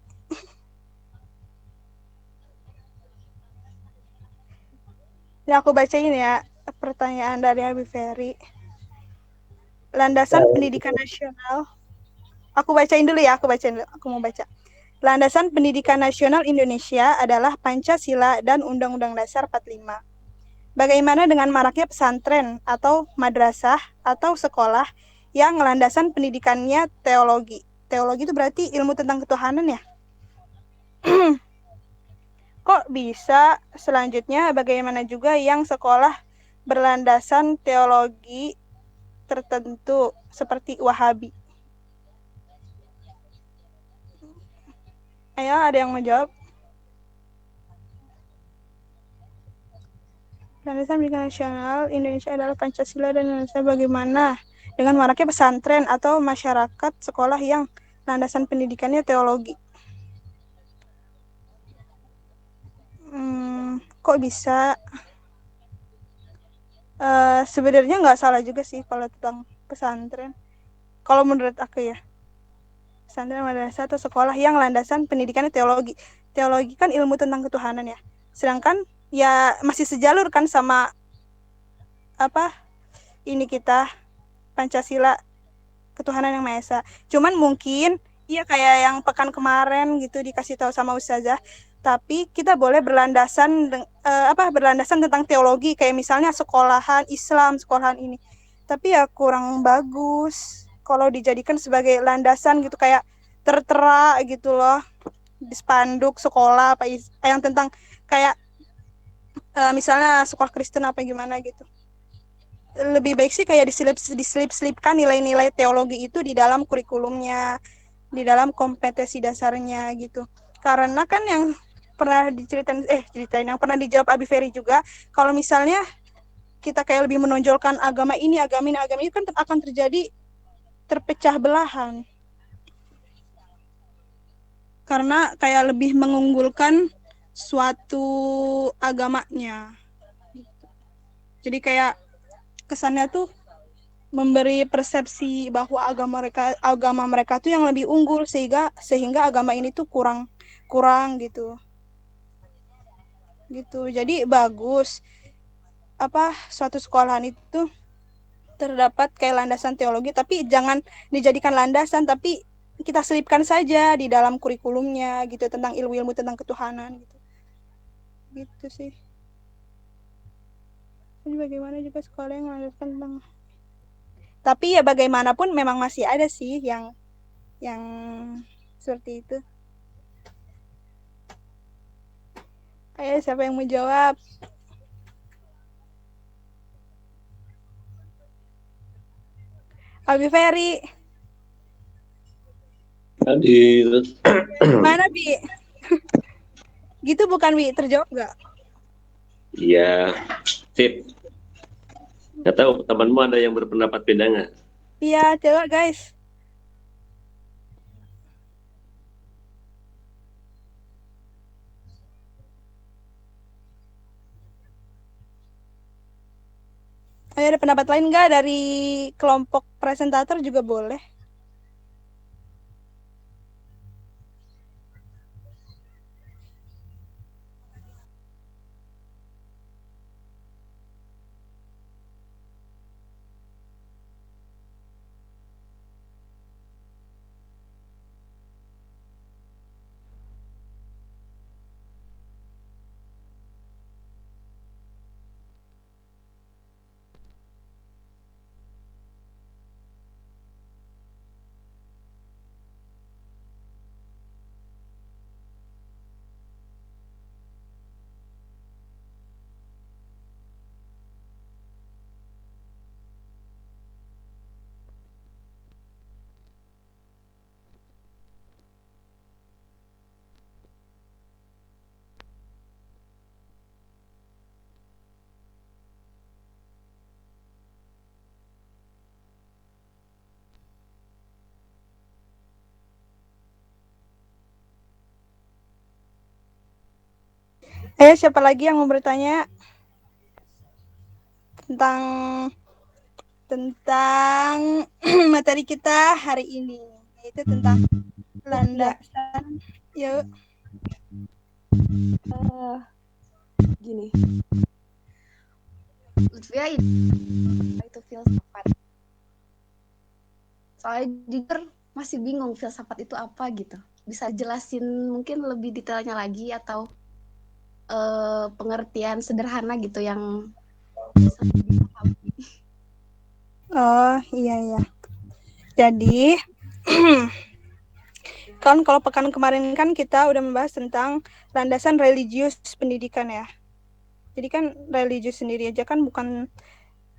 Ini aku bacain ya pertanyaan dari Abi Ferry. Landasan pendidikan nasional. Aku bacain dulu ya, aku mau baca. Landasan pendidikan nasional Indonesia adalah Pancasila dan Undang-Undang Dasar 45. Bagaimana dengan maraknya pesantren atau madrasah atau sekolah yang landasan pendidikannya teologi? Teologi itu berarti ilmu tentang ketuhanan ya? Kok bisa? Selanjutnya, bagaimana juga yang sekolah berlandasan teologi tertentu seperti Wahabi? Ayo, ada yang mau jawab? Landasan pendidikan nasional Indonesia adalah Pancasila dan Indonesia bagaimana dengan maraknya pesantren atau masyarakat sekolah yang landasan pendidikannya teologi? Kok bisa? Sebenarnya nggak salah juga sih kalau tentang pesantren. Kalau menurut aku ya, pesantren madrasah atau sekolah yang landasan pendidikannya teologi. Teologi kan ilmu tentang ketuhanan ya. Sedangkan ya masih sejalur kan sama apa ini kita Pancasila, ketuhanan yang Maha Esa. Cuman mungkin iya kayak yang pekan kemarin gitu dikasih tahu sama ustazah, tapi kita boleh berlandasan tentang teologi kayak misalnya sekolahan Islam, sekolahan ini. Tapi ya kurang bagus kalau dijadikan sebagai landasan gitu, kayak tertera gitu loh di spanduk sekolah apa yang tentang kayak misalnya sekolah Kristen apa gimana gitu. Lebih baik sih kayak diselip-selipkan nilai-nilai teologi itu di dalam kurikulumnya, di dalam kompetensi dasarnya gitu. Karena kan yang pernah ceritain yang pernah dijawab Abi Ferry juga, kalau misalnya kita kayak lebih menonjolkan agama ini kan akan terjadi terpecah belahan. Karena kayak lebih mengunggulkan suatu agamanya. Jadi kayak kesannya tuh memberi persepsi bahwa agama mereka tuh yang lebih unggul sehingga agama ini tuh kurang gitu. Jadi bagus suatu sekolahan itu terdapat kayak landasan teologi, tapi jangan dijadikan landasan, tapi kita selipkan saja di dalam kurikulumnya gitu tentang ilmu-ilmu tentang ketuhanan gitu sih. Jadi bagaimana juga sekolah yang melanjutkan tentang, tapi ya bagaimanapun memang masih ada sih yang seperti itu. Ayo siapa yang mau jawab? Abi Ferry. Hadir. Mana, Bi? Gitu bukan, Bi? Terjawab nggak? Iya, sip. Nggak tahu temanmu ada yang berpendapat beda nggak? Iya, coba guys. Ayo, ada pendapat lain nggak dari kelompok presentator juga boleh. Ayo, siapa lagi yang mau bertanya tentang materi kita hari ini, yaitu tentang landasan. Yuk. Gini, Lutfia itu filsafat. Soalnya jujur masih bingung filsafat itu apa gitu. Bisa jelasin mungkin lebih detailnya lagi atau pengertian sederhana gitu yang bisa dipahami. Oh, iya. Jadi, kan kalau pekan kemarin kan kita udah membahas tentang landasan religius pendidikan ya. Jadi kan religius sendiri aja kan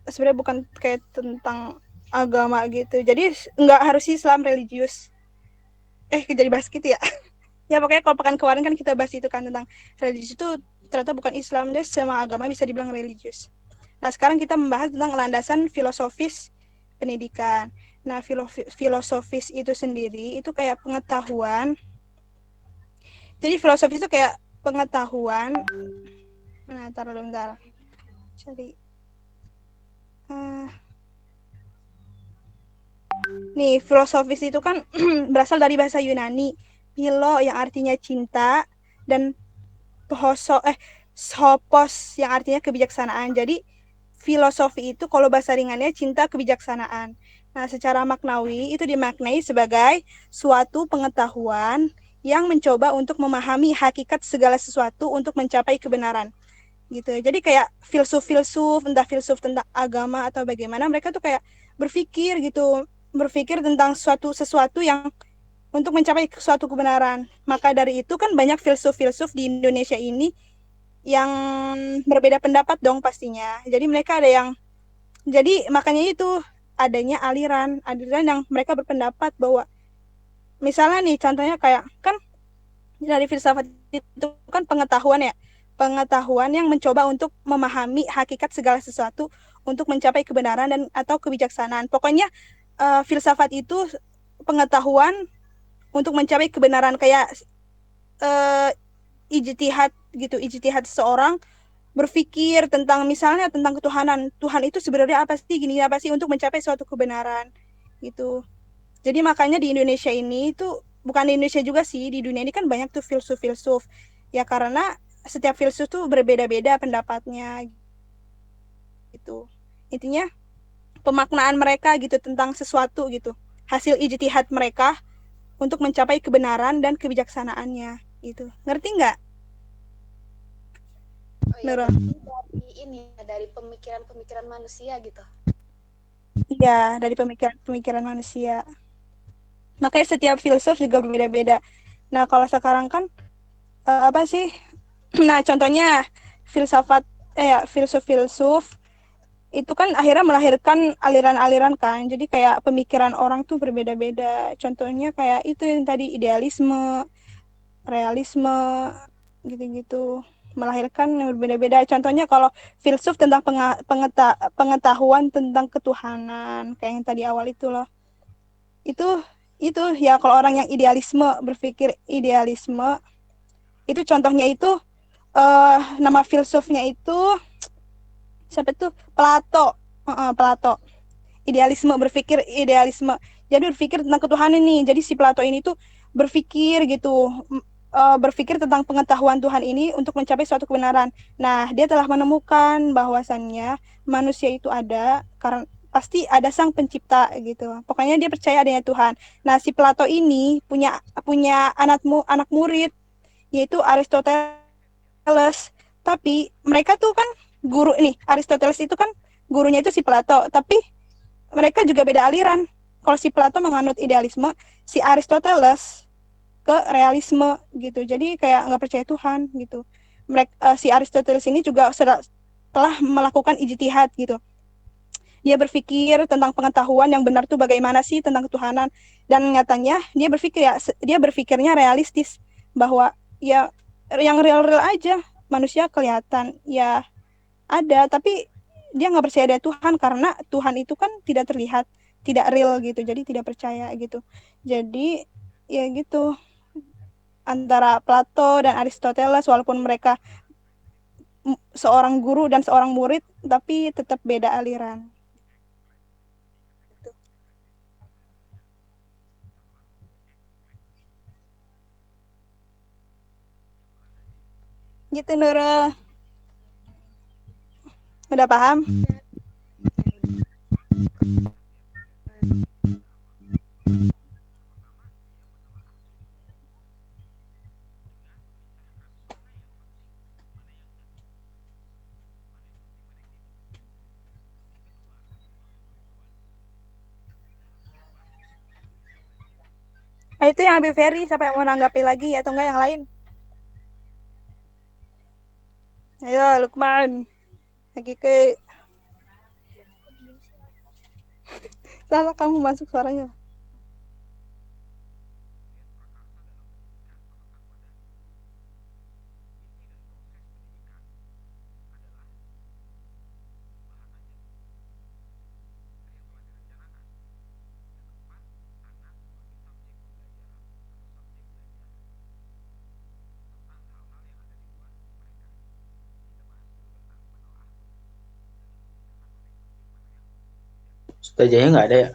sebenarnya bukan kayak tentang agama gitu. Jadi nggak harus Islam religius. Jadi bahas gitu ya. Ya pokoknya kalau pekan kemarin kan kita bahas itu kan tentang religius itu ternyata bukan Islam, deh semua agama bisa dibilang religius. Nah sekarang kita membahas tentang landasan filosofis pendidikan. Nah filosofis itu sendiri itu kayak pengetahuan. Jadi filosofis itu kayak pengetahuan. Nah taruh bentar. Cari. Nih filosofis itu kan berasal dari bahasa Yunani. Philo yang artinya cinta dan sophos yang artinya kebijaksanaan. Jadi filosofi itu kalau bahasa ringannya cinta kebijaksanaan. Nah, secara maknawi itu dimaknai sebagai suatu pengetahuan yang mencoba untuk memahami hakikat segala sesuatu untuk mencapai kebenaran. Gitu. Jadi kayak filsuf, entah filsuf tentang agama atau bagaimana, mereka tuh kayak berpikir tentang sesuatu yang untuk mencapai suatu kebenaran. Maka dari itu kan banyak filsuf-filsuf di Indonesia ini yang berbeda pendapat dong pastinya. Jadi makanya itu adanya aliran yang mereka berpendapat bahwa misalnya nih contohnya kayak kan dari filsafat itu kan pengetahuan yang mencoba untuk memahami hakikat segala sesuatu untuk mencapai kebenaran dan atau kebijaksanaan. Pokoknya filsafat itu pengetahuan untuk mencapai kebenaran kayak ijtihad gitu. Ijtihad seseorang berpikir tentang misalnya tentang ketuhanan. Tuhan itu sebenarnya apa sih untuk mencapai suatu kebenaran gitu. Jadi makanya di Indonesia ini itu bukan di Indonesia juga sih, di dunia ini kan banyak tuh filsuf-filsuf. Ya karena setiap filsuf tuh berbeda-beda pendapatnya gitu. Intinya pemaknaan mereka gitu tentang sesuatu gitu. Hasil ijtihad mereka untuk mencapai kebenaran dan kebijaksanaannya gitu. Ngerti nggak? Dari dari pemikiran manusia gitu. Iya, dari pemikiran manusia. Makanya setiap filsuf juga berbeda-beda. Nah, kalau sekarang kan apa sih? Nah, contohnya filsuf-filsuf itu kan akhirnya melahirkan aliran-aliran kan. Jadi kayak pemikiran orang tuh berbeda-beda. Contohnya kayak itu yang tadi idealisme, realisme, gitu-gitu. Melahirkan yang berbeda-beda. Contohnya kalau filsuf tentang pengetahuan tentang ketuhanan, kayak yang tadi awal itu loh. Itu ya kalau orang yang idealisme, berpikir idealisme, itu contohnya itu nama filsufnya itu siapa tuh? Plato. Plato. Idealisme, berpikir idealisme. Jadi berpikir tentang ketuhanan nih. Jadi si Plato ini tuh berpikir gitu, berpikir tentang pengetahuan Tuhan ini untuk mencapai suatu kebenaran. Nah, dia telah menemukan bahwasannya manusia itu ada karena pasti ada sang pencipta gitu. Pokoknya dia percaya adanya Tuhan. Nah, si Plato ini punya anak murid yaitu Aristoteles. Tapi mereka tuh kan guru nih, Aristoteles itu kan gurunya itu si Plato, tapi mereka juga beda aliran. Kalau si Plato menganut idealisme, si Aristoteles ke realisme gitu. Jadi kayak nggak percaya Tuhan gitu. Si Aristoteles ini juga telah melakukan ijtihad gitu. Dia berpikir tentang pengetahuan yang benar tuh bagaimana sih tentang ketuhanan, dan nyatanya dia berpikirnya realistis bahwa ya yang real-real aja manusia kelihatan ya ada, tapi dia nggak percaya ada Tuhan karena Tuhan itu kan tidak terlihat, tidak real gitu, jadi tidak percaya gitu. Jadi ya gitu, antara Plato dan Aristoteles walaupun mereka seorang guru dan seorang murid tapi tetap beda aliran. Gitu Nurul. Udah paham? Nah, itu yang Habib Ferry, siapa yang mau nanggapi lagi atau enggak yang lain? Ayo Lukman. Lagi ke salah kamu masuk suaranya. Ustazahnya nggak ada ya?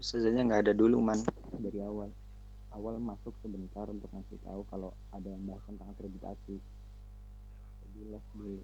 Ustazahnya nggak ada dulu man dari awal. Awal masuk sebentar untuk ngasih tahu kalau ada yang bahas tentang akreditasi. Jadi les dulu.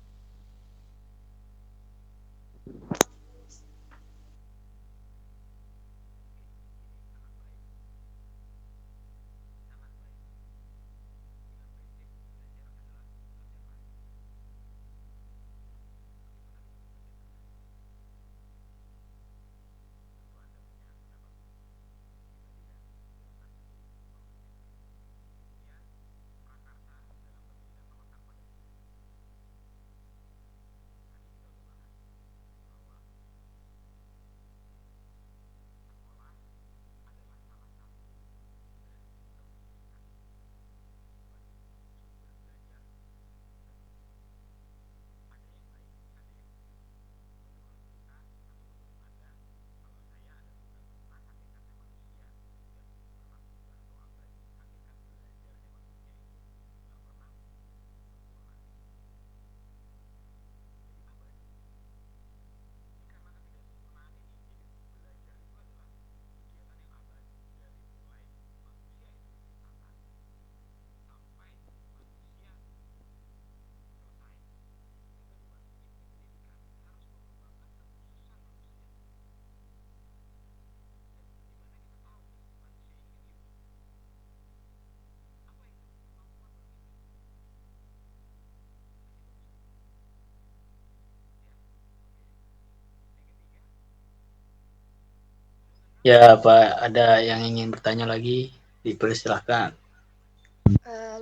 Ya, Pak, ada yang ingin bertanya lagi? Dipersilahkan.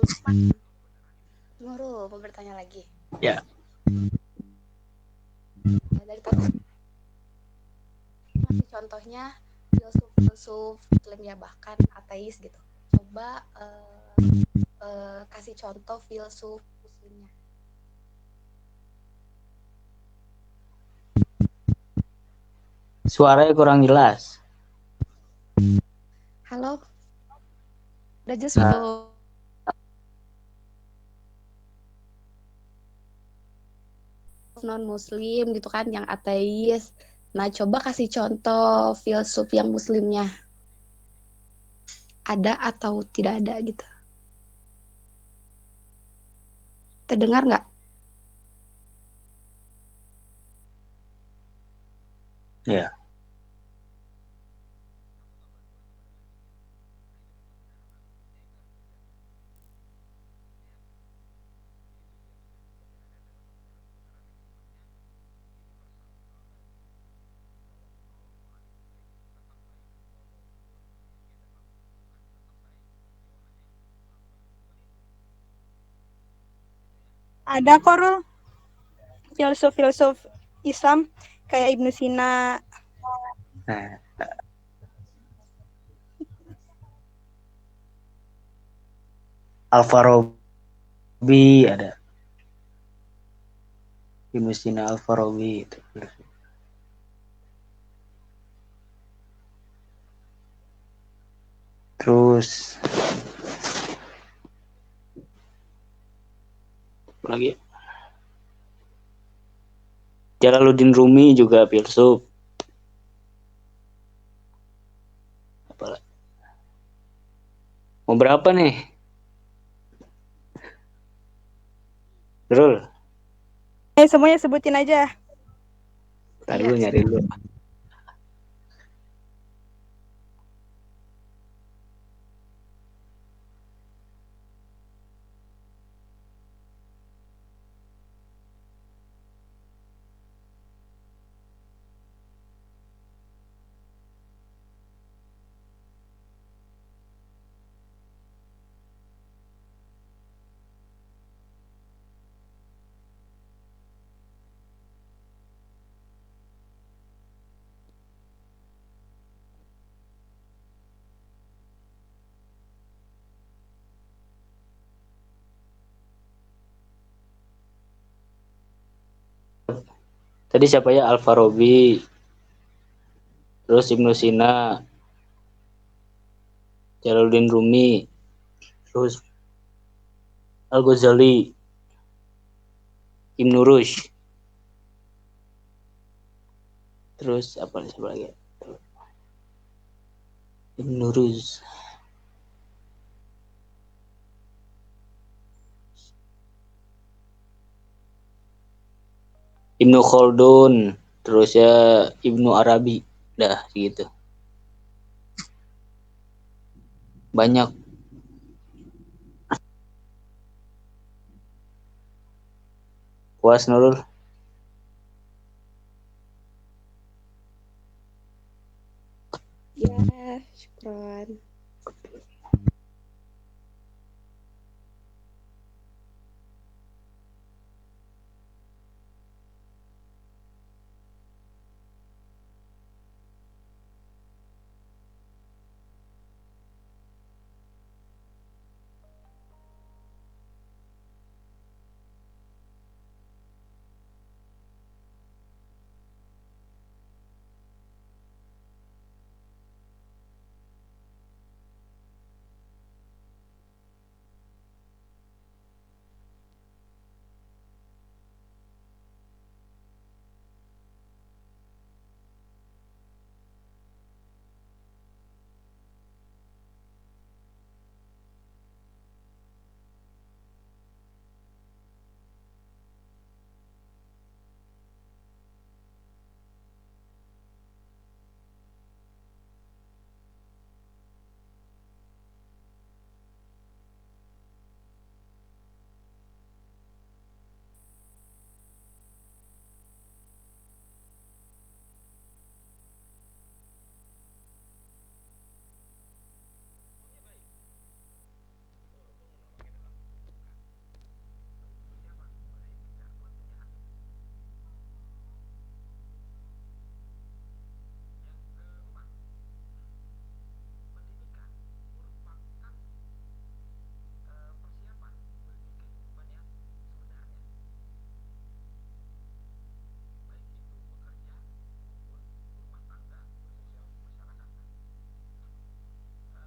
Lukman. Nurul mau bertanya lagi. Ya. Dari tadi masih contohnya filsuf-filsuf Muslim ya, bahkan ateis gitu. Coba kasih contoh filsuf Muslimnya. Suaranya kurang jelas. Halo, udah jelas Nah, belum? Non Muslim gitu kan, yang ateis. Nah, coba kasih contoh filsuf yang Muslimnya. Ada atau tidak ada gitu. Terdengar nggak? ya. Ada kok, Rul. Filsuf-filsuf Islam kayak Ibnu Sina. Nah, Al-Farabi ada. Ibnu Sina Al-Farabi itu. Terus apa lagi? Jalaluddin Rumi juga filsuf. Apa? Mau berapa nih? Betul. Semuanya sebutin aja. Tadi dulu nyari dulu. Tadi siapa ya? Al-Farabi. Terus Ibnu Sina, Jalaluddin Rumi, terus Al-Ghazali, Ibnu Rushd. Terus apa lagi? Ibnu Rushd. Ibnu Khaldun, terus ya Ibnu Arabi. Dah gitu. Banyak. Puas Nurul? Ya, syukron.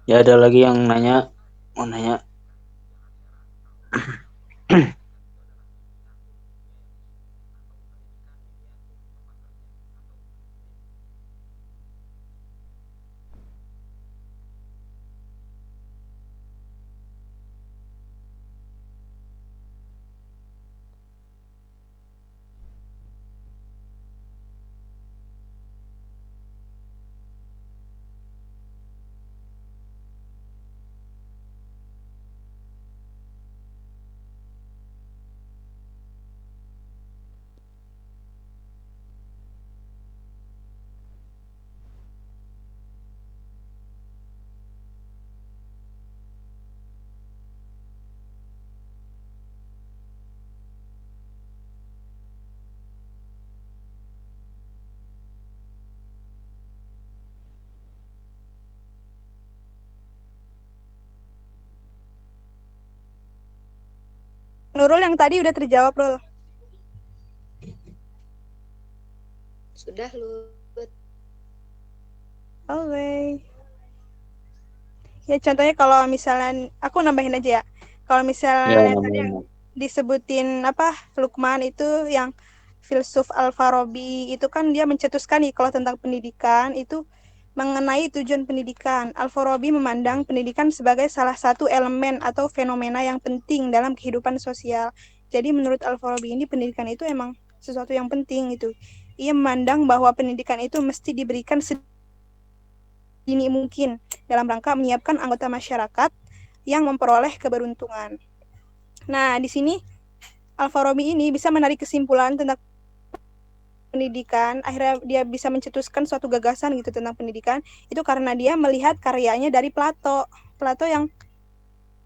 Ya ada lagi yang mau nanya. Nurul yang tadi udah terjawab, Rul. Sudah, Lut. Oke. Ya contohnya kalau misalnya aku nambahin aja ya. Kalau Ya, misalnya tadi yang namanya. disebutin Lukman itu yang filsuf Al-Farabi itu kan dia mencetuskan nih kalau tentang pendidikan itu mengenai tujuan pendidikan. Al-Farabi memandang pendidikan sebagai salah satu elemen atau fenomena yang penting dalam kehidupan sosial. Jadi menurut Al-Farabi ini pendidikan itu emang sesuatu yang penting gitu. Ia memandang bahwa pendidikan itu mesti diberikan sedini mungkin dalam rangka menyiapkan anggota masyarakat yang memperoleh keberuntungan. Nah, di sini Al-Farabi ini bisa menarik kesimpulan tentang pendidikan, akhirnya dia bisa mencetuskan suatu gagasan gitu tentang pendidikan, itu karena dia melihat karyanya dari Plato. Plato yang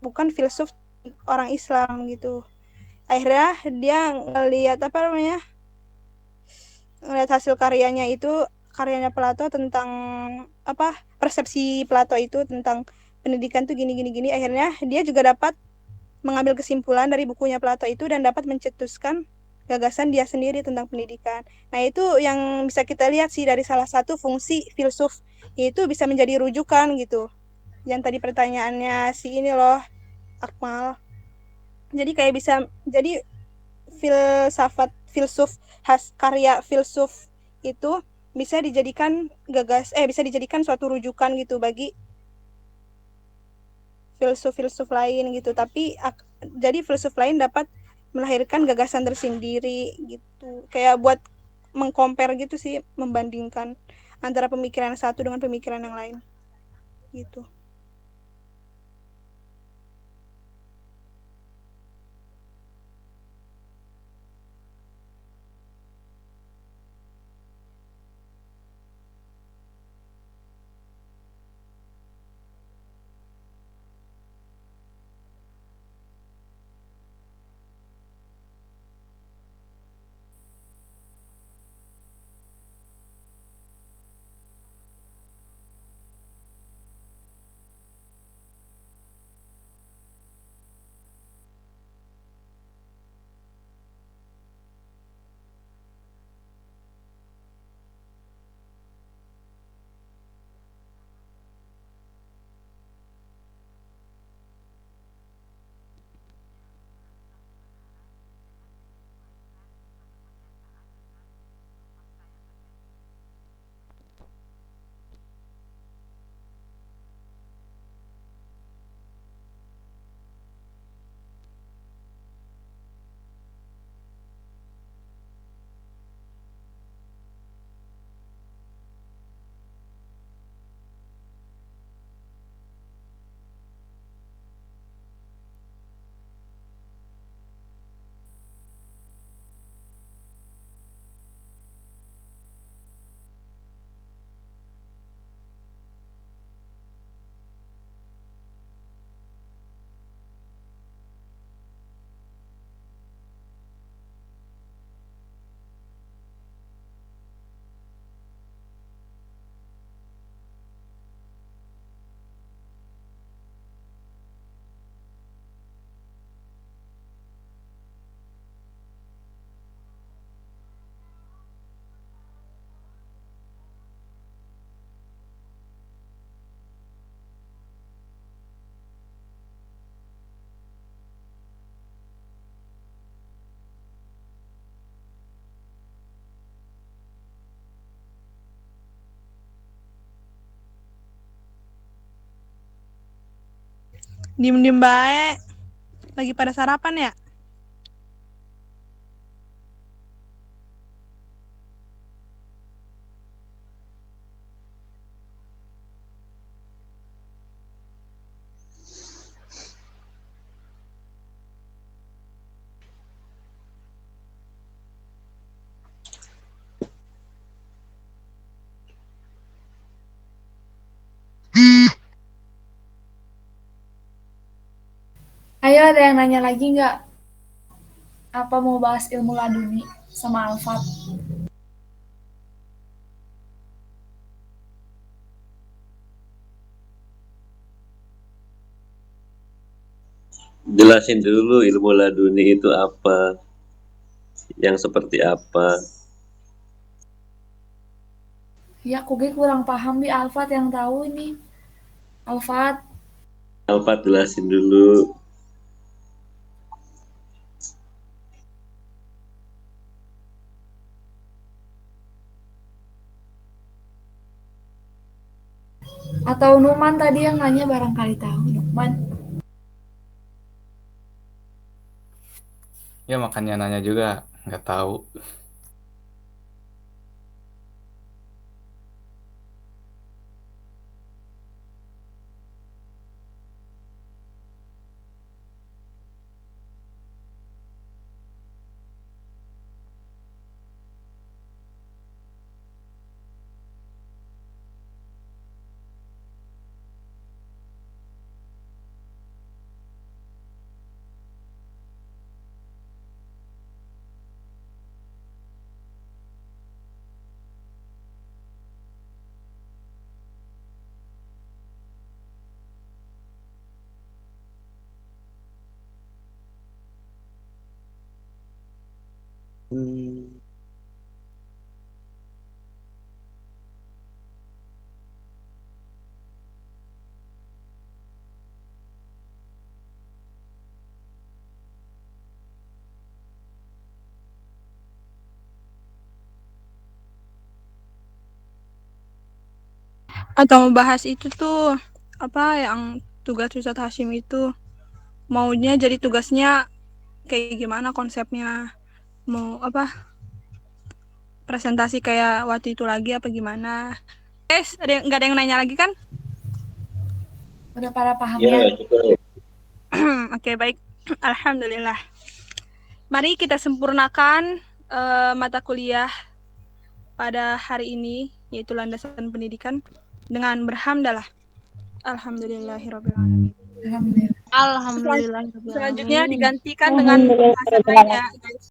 bukan filsuf orang Islam gitu. Akhirnya dia ngelihat ngelihat hasil karyanya itu, karyanya Plato tentang persepsi Plato itu tentang pendidikan tuh gini, akhirnya dia juga dapat mengambil kesimpulan dari bukunya Plato itu dan dapat mencetuskan gagasan dia sendiri tentang pendidikan. Nah, itu yang bisa kita lihat sih dari salah satu fungsi filsuf, yaitu bisa menjadi rujukan gitu. Yang tadi pertanyaannya si ini loh, Akmal. Jadi kayak bisa jadi karya filsuf itu bisa dijadikan bisa dijadikan suatu rujukan gitu bagi filsuf-filsuf lain gitu. Tapi jadi filsuf lain dapat melahirkan gagasan tersendiri gitu. Kayak buat mengcompare gitu sih, membandingkan antara pemikiran satu dengan pemikiran yang lain gitu. Diem-diem baik. Lagi pada sarapan ya? Ayo, ada yang nanya lagi nggak? Apa mau bahas ilmu laduni sama Alfat? Jelasin dulu ilmu laduni itu apa, yang seperti apa. Ya, aku kurang paham di Alfat yang tahu ini. Alfat. Alfat jelasin dulu. Atau Numan tadi yang nanya barangkali tahu, Numan. Ya makanya nanya juga, nggak tahu. Atau membahas itu tuh apa yang tugas Ustadz Hashim itu maunya jadi tugasnya kayak gimana konsepnya, mau apa presentasi kayak waktu itu lagi apa gimana? Nggak ada yang nanya lagi kan? Udah pada paham Ya, ya? cukup. Oke, baik. Alhamdulillah. Mari kita sempurnakan mata kuliah pada hari ini, yaitu landasan pendidikan, dengan berhamdalah. Alhamdulillahirrahmanirrahim. Alhamdulillah. Alhamdulillah. Selanjutnya digantikan dengan pembahasan lainnya, guys.